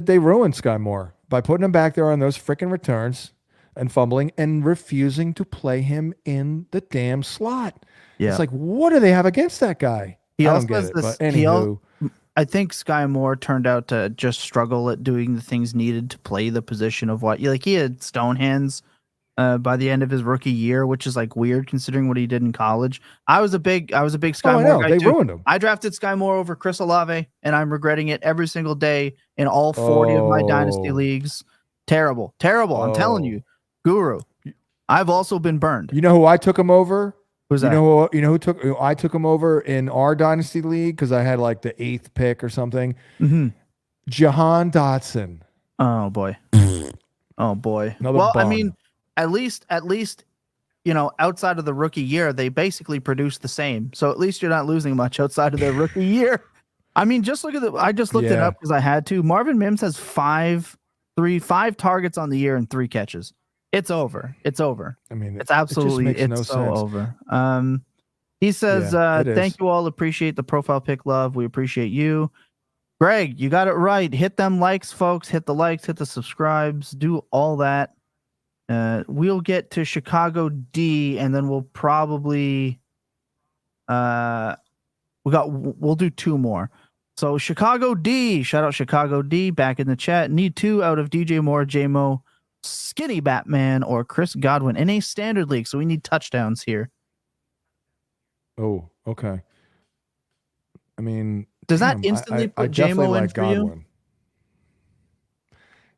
they ruined Sky Moore by putting him back there on those freaking returns and fumbling and refusing to play him in the damn slot. Yeah. It's like, what do they have against that guy? I don't get it. But anywho, I think Sky Moore turned out to just struggle at doing the things needed to play the position of what, like, he had stone hands by the end of his rookie year, which is like weird considering what he did in college. I was a big Sky Moore guy. They ruined him. I drafted Sky Moore over Chris Olave, and I'm regretting it every single day in all 40 of my dynasty leagues. Terrible. I'm telling you, Guru. I've also been burned. You know who I took him over? Who's that? I took him over in our dynasty league because I had like the 8th pick or something. Mm-hmm. Jahan Dotson. Oh boy. Another well, bum. I mean, at least, outside of the rookie year, they basically produced the same. So at least you're not losing much outside of the rookie year. I mean, just look at I just looked it up because I had to. Marvin Mims has five targets on the year and 3 catches. It's over. I mean, it's absolutely, it just makes no sense. over. He says, thank you all. Appreciate the profile pick love. We appreciate you. Greg, you got it right. Hit them likes, folks. Hit the likes, hit the subscribes, do all that. We'll get to Chicago D, and then we'll probably we'll do 2 more. So Chicago D, shout out Chicago D back in the chat. Need 2 out of DJ Moore, J-Mo, Skinny Batman, or Chris Godwin in a standard league. So we need touchdowns here. Oh, okay. I mean, does that instantly put J-Mo in for Godwin. you?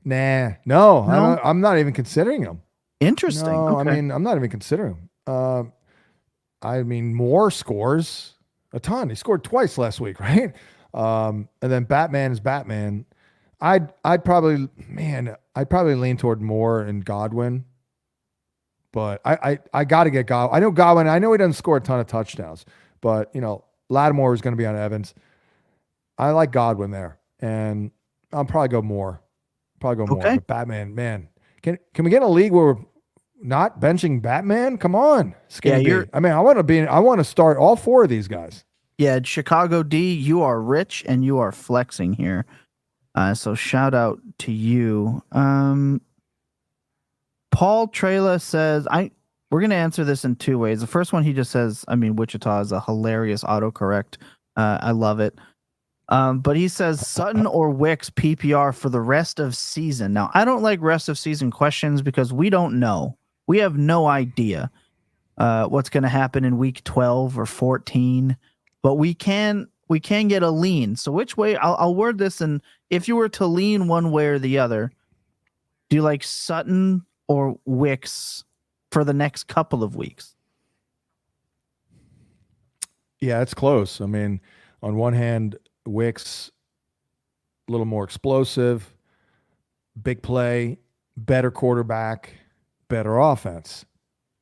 Nah, no? I'm not even considering him. Interesting. No, okay. I mean, I'm not even considering him. I mean, Moore scores a ton. He scored twice last week, right? And then Batman is Batman. I'd probably lean toward Moore and Godwin, but I got to get Godwin. I know Godwin. I know he doesn't score a ton of touchdowns, but Lattimore is going to be on Evans. I like Godwin there, and I'll probably go Moore. More. But Batman, man, can we get in a league where we're not benching Batman? Come on, I mean, I want to start all 4 of these guys. Yeah, Chicago D, you are rich and you are flexing here. So shout out to you. Paul Trela says, we're going to answer this in 2 ways. The first one, he just says, I mean, Wichita is a hilarious autocorrect. I love it. But he says Sutton or Wicks PPR for the rest of season. Now, I don't like rest of season questions because we don't know. We have no idea what's going to happen in week 12 or 14, but we can get a lean. So which way I'll word this, and if you were to lean one way or the other, do you like Sutton or Wicks for the next couple of weeks? Yeah, it's close. I mean, on one hand, Wicks, a little more explosive, big play, better quarterback, better offense.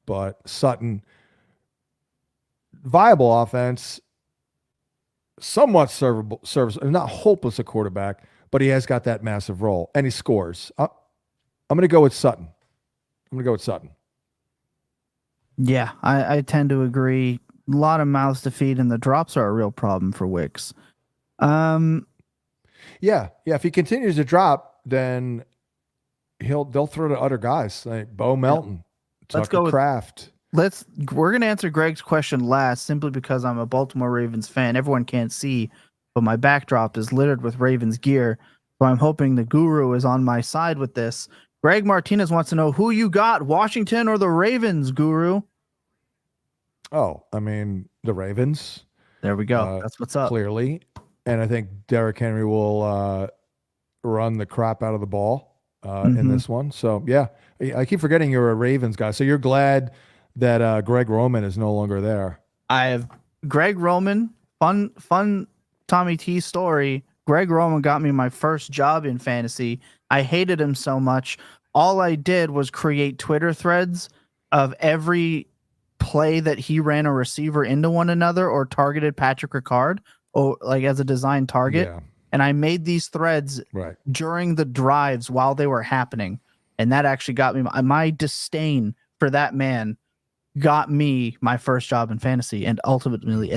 But Sutton, viable offense, somewhat serviceable, not hopeless a quarterback, but he has got that massive role, and he scores. I'm going to go with Sutton. Yeah, I tend to agree. A lot of mouths to feed, and the drops are a real problem for Wicks. Yeah. If he continues to drop, then they'll throw to other guys like Bo Melton, Tucker Kraft. We're gonna answer Greg's question last, simply because I'm a Baltimore Ravens fan. Everyone can't see, but my backdrop is littered with Ravens gear, so I'm hoping the Guru is on my side with this. Greg Martinez wants to know who you got, Washington or the Ravens, Guru? Oh, I mean the Ravens. There we go. That's what's up. Clearly. And I think Derrick Henry will run the crap out of the ball in this one. So, yeah, I keep forgetting you're a Ravens guy. So you're glad that Greg Roman is no longer there. I have Greg Roman, fun Tommy T story. Greg Roman got me my first job in fantasy. I hated him so much. all I did was create Twitter threads of every play that he ran a receiver into one another or targeted Patrick Ricard or like as a design target. Yeah. And I made these threads during the drives while they were happening. And that actually got me my disdain for that man got me my first job in fantasy and ultimately.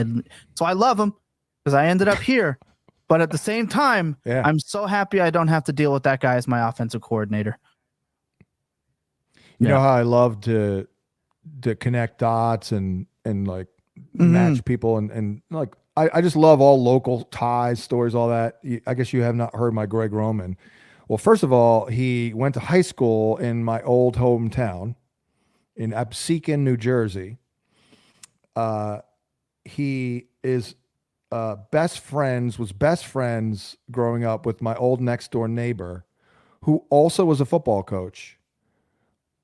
So I love him because I ended up here. But at the same time, I'm so happy I don't have to deal with that guy as my offensive coordinator. You know how I love to connect dots and like match people and like I just love all local ties, stories, all that. I guess you have not heard my Greg Roman. Well, first of all, he went to high school in my old hometown in Absecon, New Jersey. He is best friends growing up with my old next door neighbor, who also was a football coach,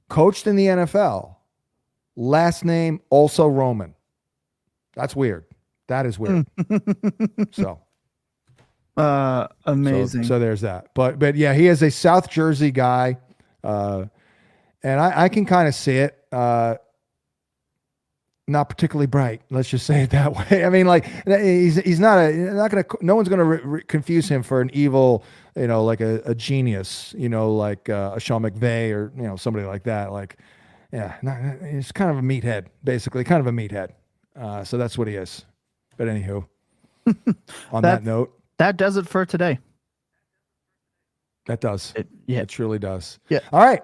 coached in the NFL, last name also Roman. That's weird. That is weird. So amazing. So there's that. But yeah, he is a South Jersey guy. And I can kind of see it. Not particularly bright. Let's just say it that way. I mean, like he's not no one's going to confuse him for an evil, like a genius, like a Sean McVay or, somebody like that. Like, yeah, he's kind of a meathead, basically, kind of a meathead. So that's what he is. But anywho, on that note, that does it for today. That does. It truly does. Yeah. All right.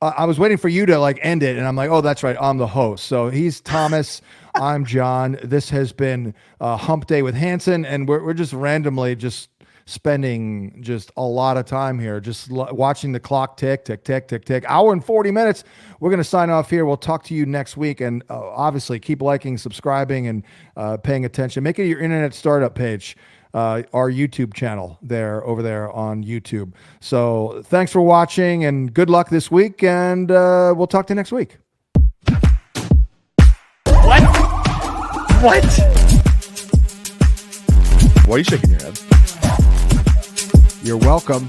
I was waiting for you to like end it, and I'm like, oh, that's right. I'm the host. So he's Thomas. I'm John. This has been Hump Day with Hansen, and we're just randomly just spending just a lot of time here, just watching the clock tick, tick, tick, tick, tick. Hour and 40 minutes. We're going to sign off here. We'll talk to you next week, and obviously keep liking, subscribing, and paying attention. Make it your internet startup page. Our YouTube channel over there on YouTube. So thanks for watching and good luck this week. And we'll talk to you next week. What? Why are you shaking your head? You're welcome.